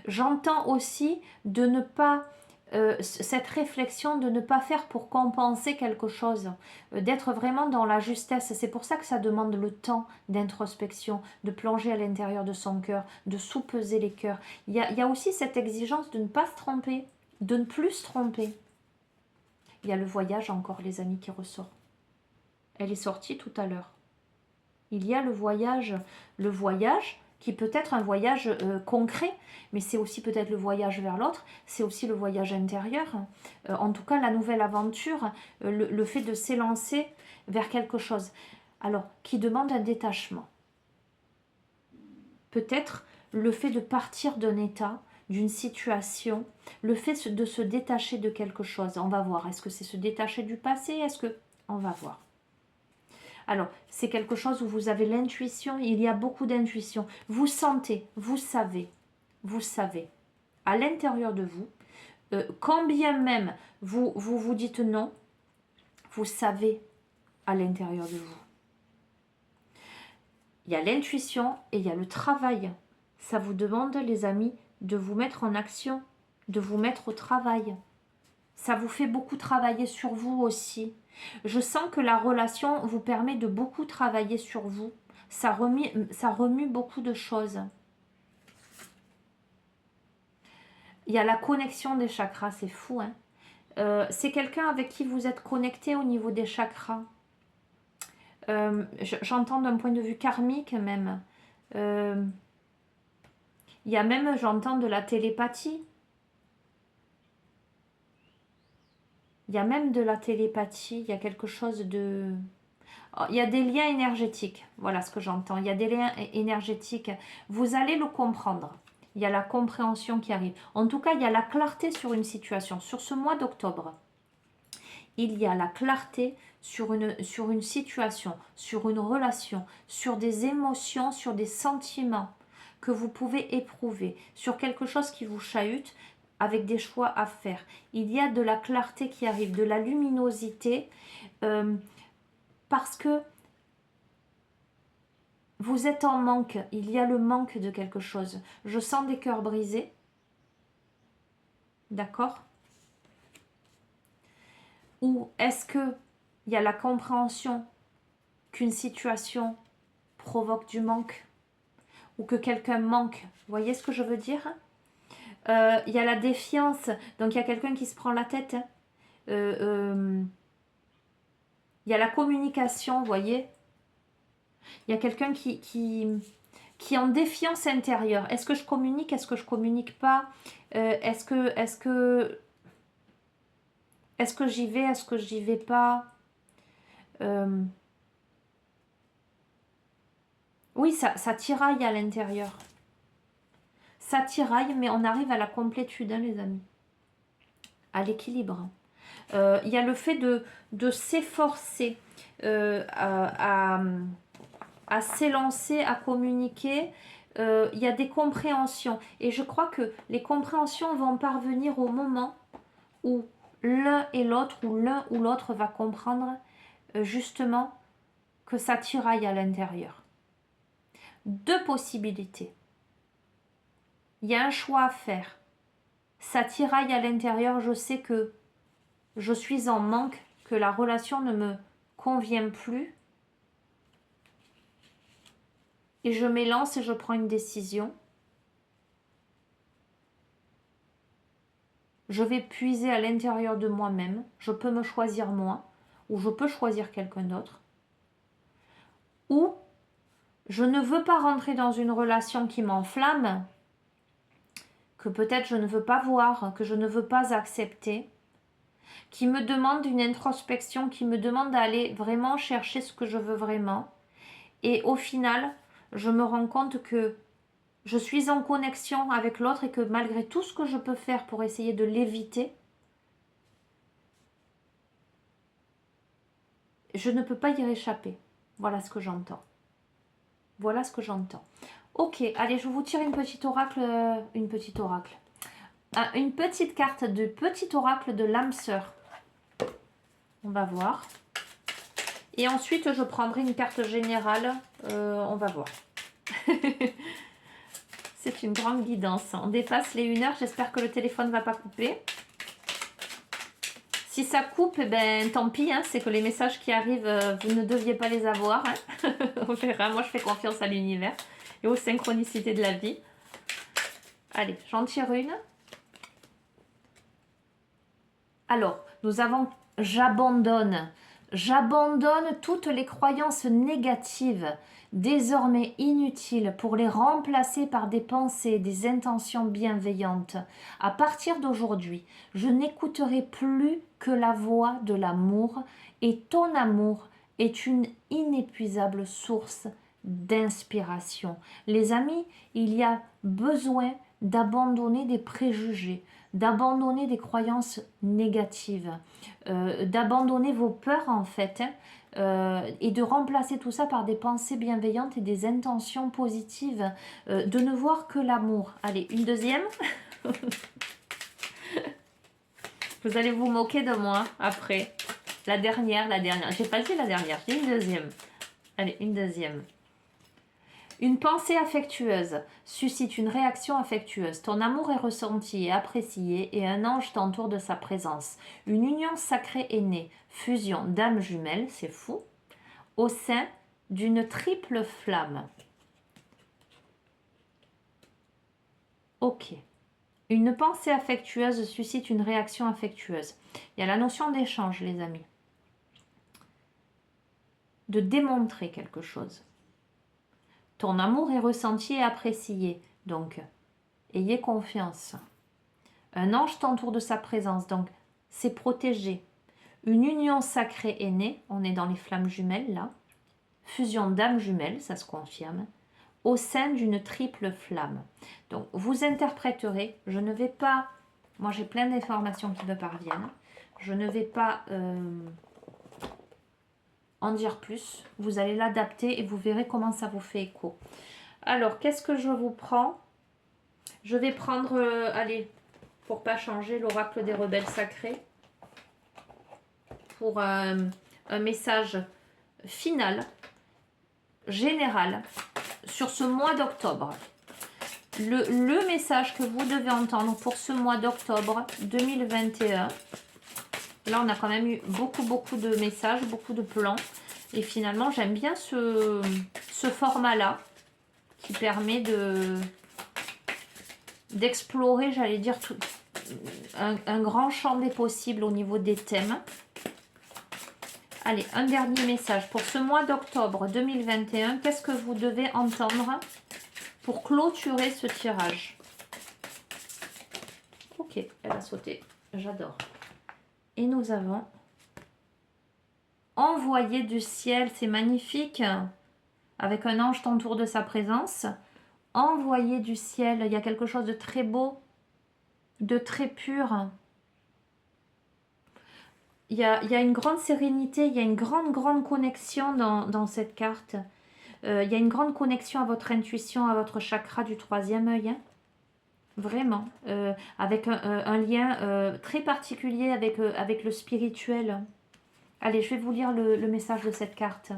J'entends aussi de ne pas, cette réflexion de ne pas faire pour compenser quelque chose, d'être vraiment dans la justesse. C'est pour ça que ça demande le temps d'introspection, de plonger à l'intérieur de son cœur, de sous-peser les cœurs. Il y a aussi cette exigence de ne pas se tromper, de ne plus se tromper. Il y a le voyage encore, les amis, qui ressort. Elle est sortie tout à l'heure. Il y a le voyage qui peut être un voyage concret, mais c'est aussi peut-être le voyage vers l'autre, c'est aussi le voyage intérieur. En tout cas, la nouvelle aventure, le fait de s'élancer vers quelque chose. Alors, qui demande un détachement. Peut-être le fait de partir d'un état, d'une situation, le fait de se détacher de quelque chose. On va voir, est-ce que c'est se détacher du passé? Est-ce que... On va voir. Alors, c'est quelque chose où vous avez l'intuition, il y a beaucoup d'intuition. Vous sentez, vous savez, à l'intérieur de vous, quand bien même vous dites non, vous savez à l'intérieur de vous. Il y a l'intuition et il y a le travail. Ça vous demande, les amis, de vous mettre en action, de vous mettre au travail. Ça vous fait beaucoup travailler sur vous aussi. Je sens que la relation vous permet de beaucoup travailler sur vous. Ça remue beaucoup de choses. Il y a la connexion des chakras, c'est fou, hein. C'est quelqu'un avec qui vous êtes connecté au niveau des chakras. J'entends d'un point de vue karmique même. Il y a même, j'entends de la télépathie. Il y a même de la télépathie, il y a quelque chose de... Oh, il y a des liens énergétiques, voilà ce que j'entends. Il y a des liens énergétiques. Vous allez le comprendre. Il y a la compréhension qui arrive. En tout cas, il y a la clarté sur une situation. Sur ce mois d'octobre, il y a la clarté sur une situation, sur une relation, sur des émotions, sur des sentiments que vous pouvez éprouver, sur quelque chose qui vous chahute, avec des choix à faire. Il y a de la clarté qui arrive, de la luminosité, parce que vous êtes en manque. Il y a le manque de quelque chose. Je sens des cœurs brisés. D'accord? Ou est-ce que il y a la compréhension qu'une situation provoque du manque? Ou que quelqu'un manque? Vous voyez ce que je veux dire? Il y a la défiance, donc il y a quelqu'un qui se prend la tête. Il y a la communication, vous voyez. Il y a quelqu'un qui est en défiance intérieure. Est-ce que je communique? Est-ce que je communique pas? Est-ce que j'y vais? Est-ce que j'y vais pas? Oui, ça tiraille à l'intérieur. Ça tiraille, mais on arrive à la complétude, hein, les amis. À l'équilibre. Il y a le fait de s'efforcer à s'élancer, à communiquer. Il y a des compréhensions. Et je crois que les compréhensions vont parvenir au moment où l'un et l'autre, ou l'un ou l'autre va comprendre justement que ça tiraille à l'intérieur. Deux possibilités. Il y a un choix à faire. Ça tiraille à l'intérieur, je sais que je suis en manque, que la relation ne me convient plus. Et je m'élance et je prends une décision. Je vais puiser à l'intérieur de moi-même. Je peux me choisir moi, ou je peux choisir quelqu'un d'autre. Ou je ne veux pas rentrer dans une relation qui m'enflamme, que peut-être je ne veux pas voir, que je ne veux pas accepter, qui me demande une introspection, qui me demande d'aller vraiment chercher ce que je veux vraiment. Et au final, je me rends compte que je suis en connexion avec l'autre et que malgré tout ce que je peux faire pour essayer de l'éviter, je ne peux pas y échapper. Voilà ce que j'entends. Voilà ce que j'entends. Ok, allez, je vous tire une petite oracle, une petite carte de petit oracle de l'âme sœur. On va voir. Et ensuite, je prendrai une carte générale. On va voir. C'est une grande guidance. On dépasse les 1 heure. J'espère que le téléphone ne va pas couper. Si ça coupe, eh ben, tant pis. Hein, c'est que les messages qui arrivent, vous ne deviez pas les avoir. Hein. On verra. Moi, je fais confiance à l'univers et aux synchronicités de la vie. Allez, j'en tire une. Alors, nous avons « J'abandonne ». J'abandonne toutes les croyances négatives, désormais inutiles, pour les remplacer par des pensées, des intentions bienveillantes. À partir d'aujourd'hui, je n'écouterai plus que la voix de l'amour, et ton amour est une inépuisable source d'inspiration. Les amis, il y a besoin d'abandonner des préjugés, d'abandonner des croyances négatives, d'abandonner vos peurs en fait, et de remplacer tout ça par des pensées bienveillantes et des intentions positives, de ne voir que l'amour. Allez, une deuxième. Vous allez vous moquer de moi après. La dernière. J'ai pas dit la dernière, j'ai une deuxième. Allez, une deuxième. Une pensée affectueuse suscite une réaction affectueuse. Ton amour est ressenti et apprécié et un ange t'entoure de sa présence. Une union sacrée est née. Fusion d'âmes jumelles, c'est fou, au sein d'une triple flamme. Ok. Une pensée affectueuse suscite une réaction affectueuse. Il y a la notion d'échange, les amis. De démontrer quelque chose. Ton amour est ressenti et apprécié, donc ayez confiance. Un ange t'entoure de sa présence, donc c'est protégé. Une union sacrée est née, on est dans les flammes jumelles là. Fusion d'âmes jumelles, ça se confirme, au sein d'une triple flamme. Donc vous interpréterez, je ne vais pas, moi j'ai plein d'informations qui me parviennent, je ne vais pas en dire plus, vous allez l'adapter et vous verrez comment ça vous fait écho. Alors, qu'est-ce que je vous prends? Je vais prendre, allez, pour pas changer, l'oracle des rebelles sacrés, pour un message final, général, sur ce mois d'octobre. Le message que vous devez entendre pour ce mois d'octobre 2021, là on a quand même eu beaucoup de messages, beaucoup de plans, et finalement j'aime bien ce format-là, qui permet d'explorer, j'allais dire, un grand champ des possibles au niveau des thèmes. Allez, un dernier message pour ce mois d'octobre 2021. Qu'est-ce que vous devez entendre pour clôturer ce tirage? Ok, elle a sauté. J'adore. Et nous avons envoyé du ciel. C'est magnifique. Avec un ange t'entoure de sa présence. Envoyé du ciel. Il y a quelque chose de très beau, de très pur. Il y a une grande sérénité, il y a une grande connexion dans cette carte. Il y a une grande connexion à votre intuition, à votre chakra du 3e œil. Hein. Vraiment. Avec un lien très particulier avec le spirituel. Allez, je vais vous lire le message de cette carte.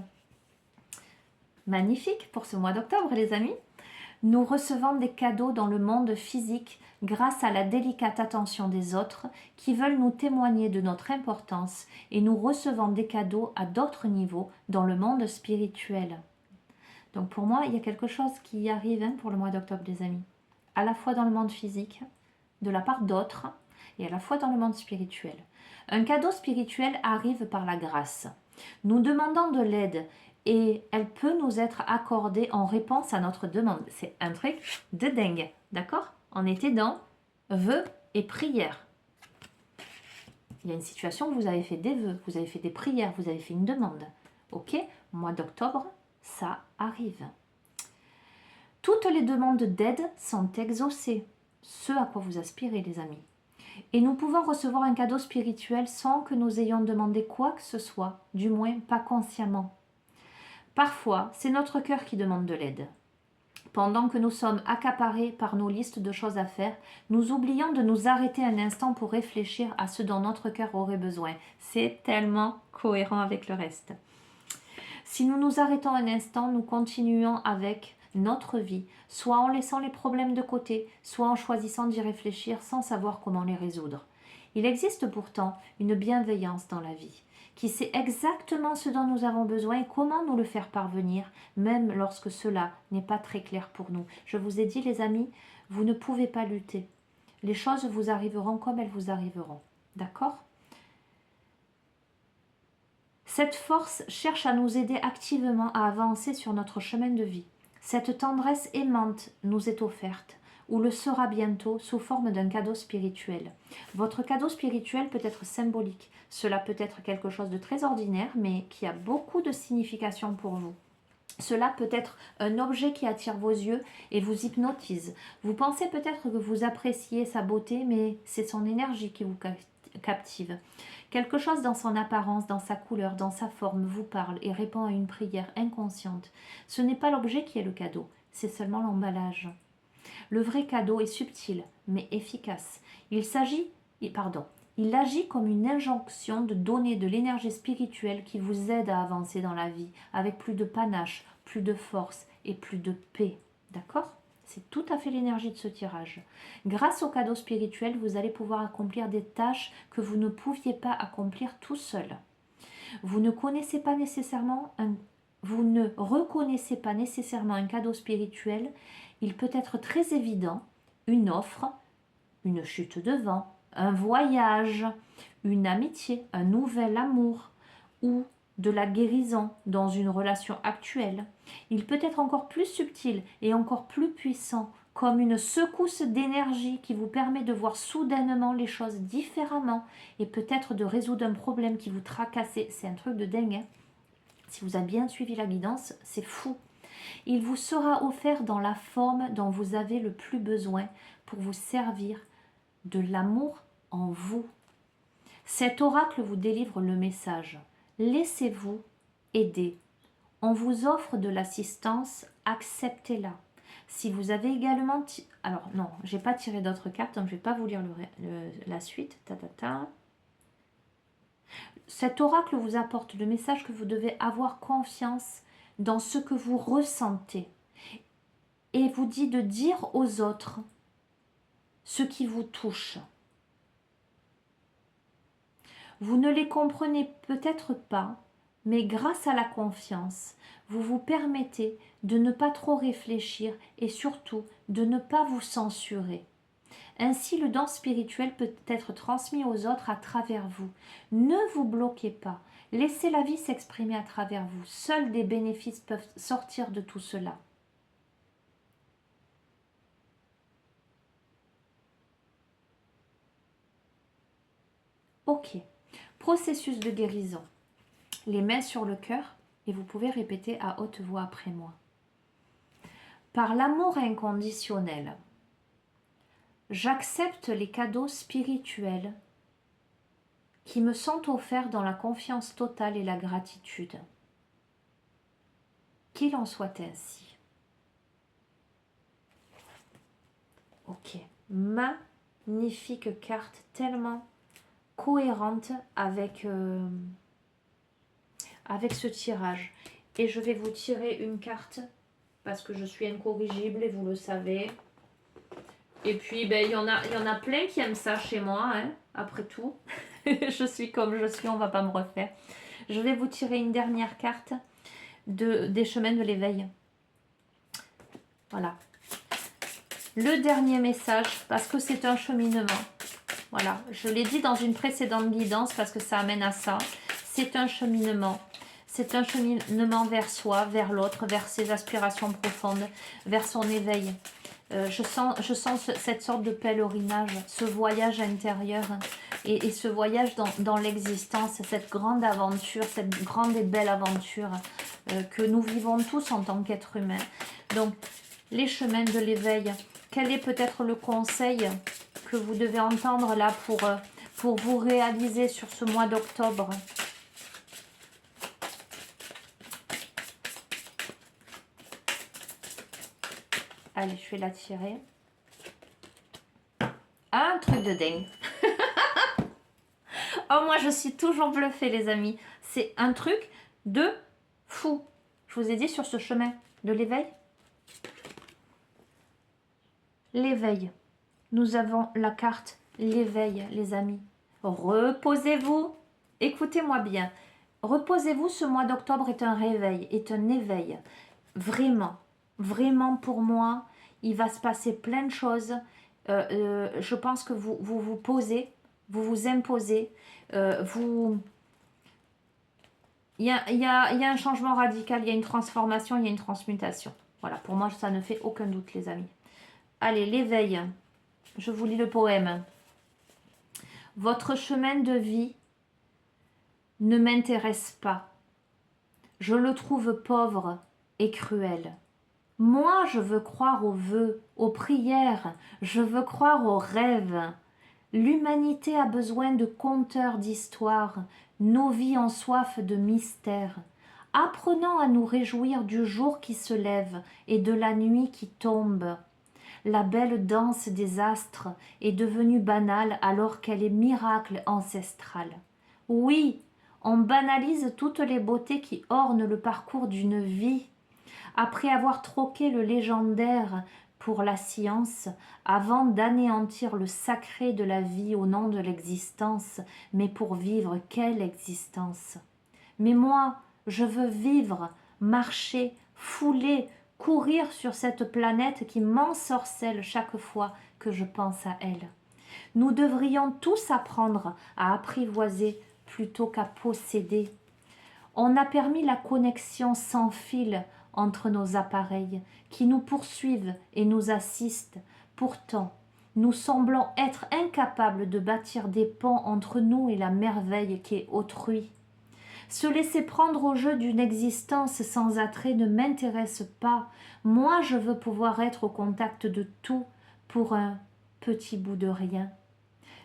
Magnifique pour ce mois d'octobre, les amis. Nous recevons des cadeaux dans le monde physique grâce à la délicate attention des autres qui veulent nous témoigner de notre importance, et nous recevons des cadeaux à d'autres niveaux dans le monde spirituel. Donc pour moi, il y a quelque chose qui arrive pour le mois d'octobre, les amis. À la fois dans le monde physique, de la part d'autres, et à la fois dans le monde spirituel. Un cadeau spirituel arrive par la grâce. Nous demandons de l'aide et elle peut nous être accordée en réponse à notre demande. C'est un truc de dingue, d'accord? On était dans vœux et prières. Il y a une situation où vous avez fait des vœux, vous avez fait des prières, vous avez fait une demande. Ok? Mois d'octobre, ça arrive. Toutes les demandes d'aide sont exaucées. Ce à quoi vous aspirez, les amis. Et nous pouvons recevoir un cadeau spirituel sans que nous ayons demandé quoi que ce soit, du moins pas consciemment. Parfois, c'est notre cœur qui demande de l'aide. Pendant que nous sommes accaparés par nos listes de choses à faire, nous oublions de nous arrêter un instant pour réfléchir à ce dont notre cœur aurait besoin. C'est tellement cohérent avec le reste. Si nous nous arrêtons un instant, nous continuons avec notre vie, soit en laissant les problèmes de côté, soit en choisissant d'y réfléchir sans savoir comment les résoudre. Il existe pourtant une bienveillance dans la vie, qui sait exactement ce dont nous avons besoin et comment nous le faire parvenir, même lorsque cela n'est pas très clair pour nous. Je vous ai dit, les amis, vous ne pouvez pas lutter. Les choses vous arriveront comme elles vous arriveront. D'accord ? Cette force cherche à nous aider activement à avancer sur notre chemin de vie. Cette tendresse aimante nous est offerte, ou le sera bientôt sous forme d'un cadeau spirituel. Votre cadeau spirituel peut être symbolique. Cela peut être quelque chose de très ordinaire, mais qui a beaucoup de signification pour vous. Cela peut être un objet qui attire vos yeux et vous hypnotise. Vous pensez peut-être que vous appréciez sa beauté, mais c'est son énergie qui vous captive. Quelque chose dans son apparence, dans sa couleur, dans sa forme vous parle et répond à une prière inconsciente. Ce n'est pas l'objet qui est le cadeau, c'est seulement l'emballage. Le vrai cadeau est subtil, mais efficace. Il agit comme une injonction de donner de l'énergie spirituelle qui vous aide à avancer dans la vie, avec plus de panache, plus de force et plus de paix. D'accord ? C'est tout à fait l'énergie de ce tirage. Grâce au cadeau spirituel, vous allez pouvoir accomplir des tâches que vous ne pouviez pas accomplir tout seul. Vous ne reconnaissez pas nécessairement un cadeau spirituel. Il peut être très évident, une offre, une chute de vent, un voyage, une amitié, un nouvel amour ou de la guérison dans une relation actuelle. Il peut être encore plus subtil et encore plus puissant, comme une secousse d'énergie qui vous permet de voir soudainement les choses différemment et peut-être de résoudre un problème qui vous tracassait. C'est un truc de dingue, hein. Si vous avez bien suivi la guidance, c'est fou. Il vous sera offert dans la forme dont vous avez le plus besoin pour vous servir de l'amour en vous. Cet oracle vous délivre le message. Laissez-vous aider. On vous offre de l'assistance, acceptez-la. Si vous avez également... Alors non, je n'ai pas tiré d'autres cartes, donc je ne vais pas vous lire la suite. Cet oracle vous apporte le message que vous devez avoir confiance dans ce que vous ressentez et vous dit de dire aux autres ce qui vous touche. Vous ne les comprenez peut-être pas, mais grâce à la confiance, vous vous permettez de ne pas trop réfléchir et surtout de ne pas vous censurer. Ainsi, le don spirituel peut être transmis aux autres à travers vous. Ne vous bloquez pas. Laissez la vie s'exprimer à travers vous. Seuls des bénéfices peuvent sortir de tout cela. Ok. Processus de guérison. Les mains sur le cœur et vous pouvez répéter à haute voix après moi. Par l'amour inconditionnel, j'accepte les cadeaux spirituels qui me sont offerts dans la confiance totale et la gratitude. Qu'il en soit ainsi. Ok. Magnifique carte, tellement cohérente avec ce tirage. Et je vais vous tirer une carte parce que je suis incorrigible et vous le savez. Et puis, ben, il y en a plein qui aiment ça chez moi, hein, après tout. Je suis comme je suis, on va pas me refaire. Je vais vous tirer une dernière carte des chemins de l'éveil. Voilà. Le dernier message, parce que c'est un cheminement. Voilà, je l'ai dit dans une précédente guidance parce que ça amène à ça. C'est un cheminement. C'est un cheminement vers soi, vers l'autre, vers ses aspirations profondes, vers son éveil. Je sens cette sorte de pèlerinage, ce voyage intérieur et ce voyage dans l'existence, cette grande aventure, cette grande et belle aventure que nous vivons tous en tant qu'êtres humains. Donc, les chemins de l'éveil, quel est peut-être le conseil que vous devez entendre là pour vous réaliser sur ce mois d'octobre ? Allez, je vais la tirer. Un truc de dingue. Oh, moi, je suis toujours bluffée, les amis. C'est un truc de fou. Je vous ai dit sur ce chemin de l'éveil. L'éveil. Nous avons la carte l'éveil, les amis. Reposez-vous. Écoutez-moi bien. Reposez-vous, ce mois d'octobre est un réveil, est un éveil. Vraiment, vraiment pour moi, il va se passer plein de choses. Je pense que vous posez, vous vous imposez, il y a un changement radical, il y a une transformation, il y a une transmutation. Voilà, pour moi, ça ne fait aucun doute, les amis. Allez, l'éveil. Je vous lis le poème. Votre chemin de vie ne m'intéresse pas. Je le trouve pauvre et cruel. Moi, je veux croire aux vœux, aux prières, je veux croire aux rêves. L'humanité a besoin de conteurs d'histoires, nos vies ont soif de mystères. Apprenons à nous réjouir du jour qui se lève et de la nuit qui tombe. La belle danse des astres est devenue banale alors qu'elle est miracle ancestral. Oui, on banalise toutes les beautés qui ornent le parcours d'une vie. Après avoir troqué le légendaire pour la science, avant d'anéantir le sacré de la vie au nom de l'existence, mais pour vivre, quelle existence? Mais moi, je veux vivre, marcher, fouler, courir sur cette planète qui m'ensorcelle chaque fois que je pense à elle. Nous devrions tous apprendre à apprivoiser plutôt qu'à posséder. On a permis la connexion sans fil entre nos appareils qui nous poursuivent et nous assistent. Pourtant, nous semblons être incapables de bâtir des ponts entre nous et la merveille qui est autrui. Se laisser prendre au jeu d'une existence sans attrait ne m'intéresse pas. Moi, je veux pouvoir être au contact de tout pour un petit bout de rien.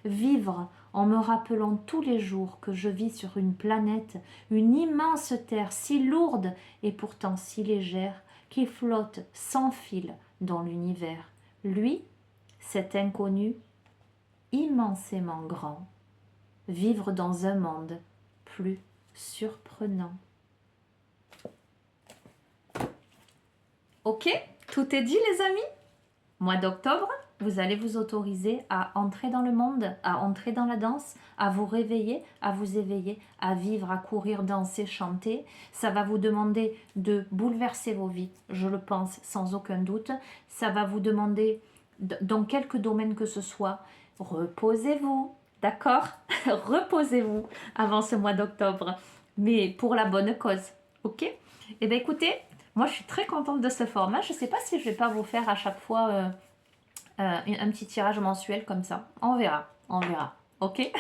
Vivre en me rappelant tous les jours que je vis sur une planète, une immense terre si lourde et pourtant si légère, qui flotte sans fil dans l'univers. Lui, cet inconnu, immensément grand. Vivre dans un monde plus surprenant. Ok, tout est dit, les amis. Mois d'octobre, vous allez vous autoriser à entrer dans le monde, à entrer dans la danse, à vous réveiller, à vous éveiller, à vivre, à courir, danser, chanter. Ça va vous demander de bouleverser vos vies, je le pense sans aucun doute. Ça va vous demander, dans quelque domaine que ce soit, reposez-vous, d'accord? Reposez-vous avant ce mois d'octobre, mais pour la bonne cause, ok? Eh bien écoutez, moi je suis très contente de ce format. Je ne sais pas si je ne vais pas vous faire à chaque fois un petit tirage mensuel comme ça. On verra, on verra. Ok.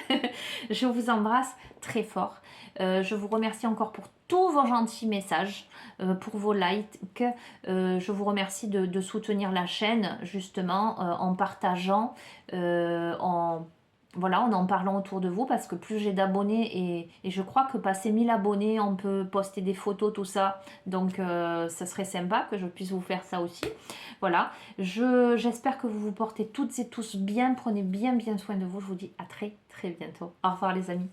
Je vous embrasse très fort. Je vous remercie encore pour tous vos gentils messages, pour vos likes. Je vous remercie de soutenir la chaîne justement en partageant, voilà, en parlant autour de vous, parce que plus j'ai d'abonnés, et je crois que passé 1000 abonnés, on peut poster des photos, tout ça. Donc, ça serait sympa que je puisse vous faire ça aussi. Voilà, j'espère que vous vous portez toutes et tous bien. Prenez bien soin de vous. Je vous dis à très bientôt. Au revoir les amis.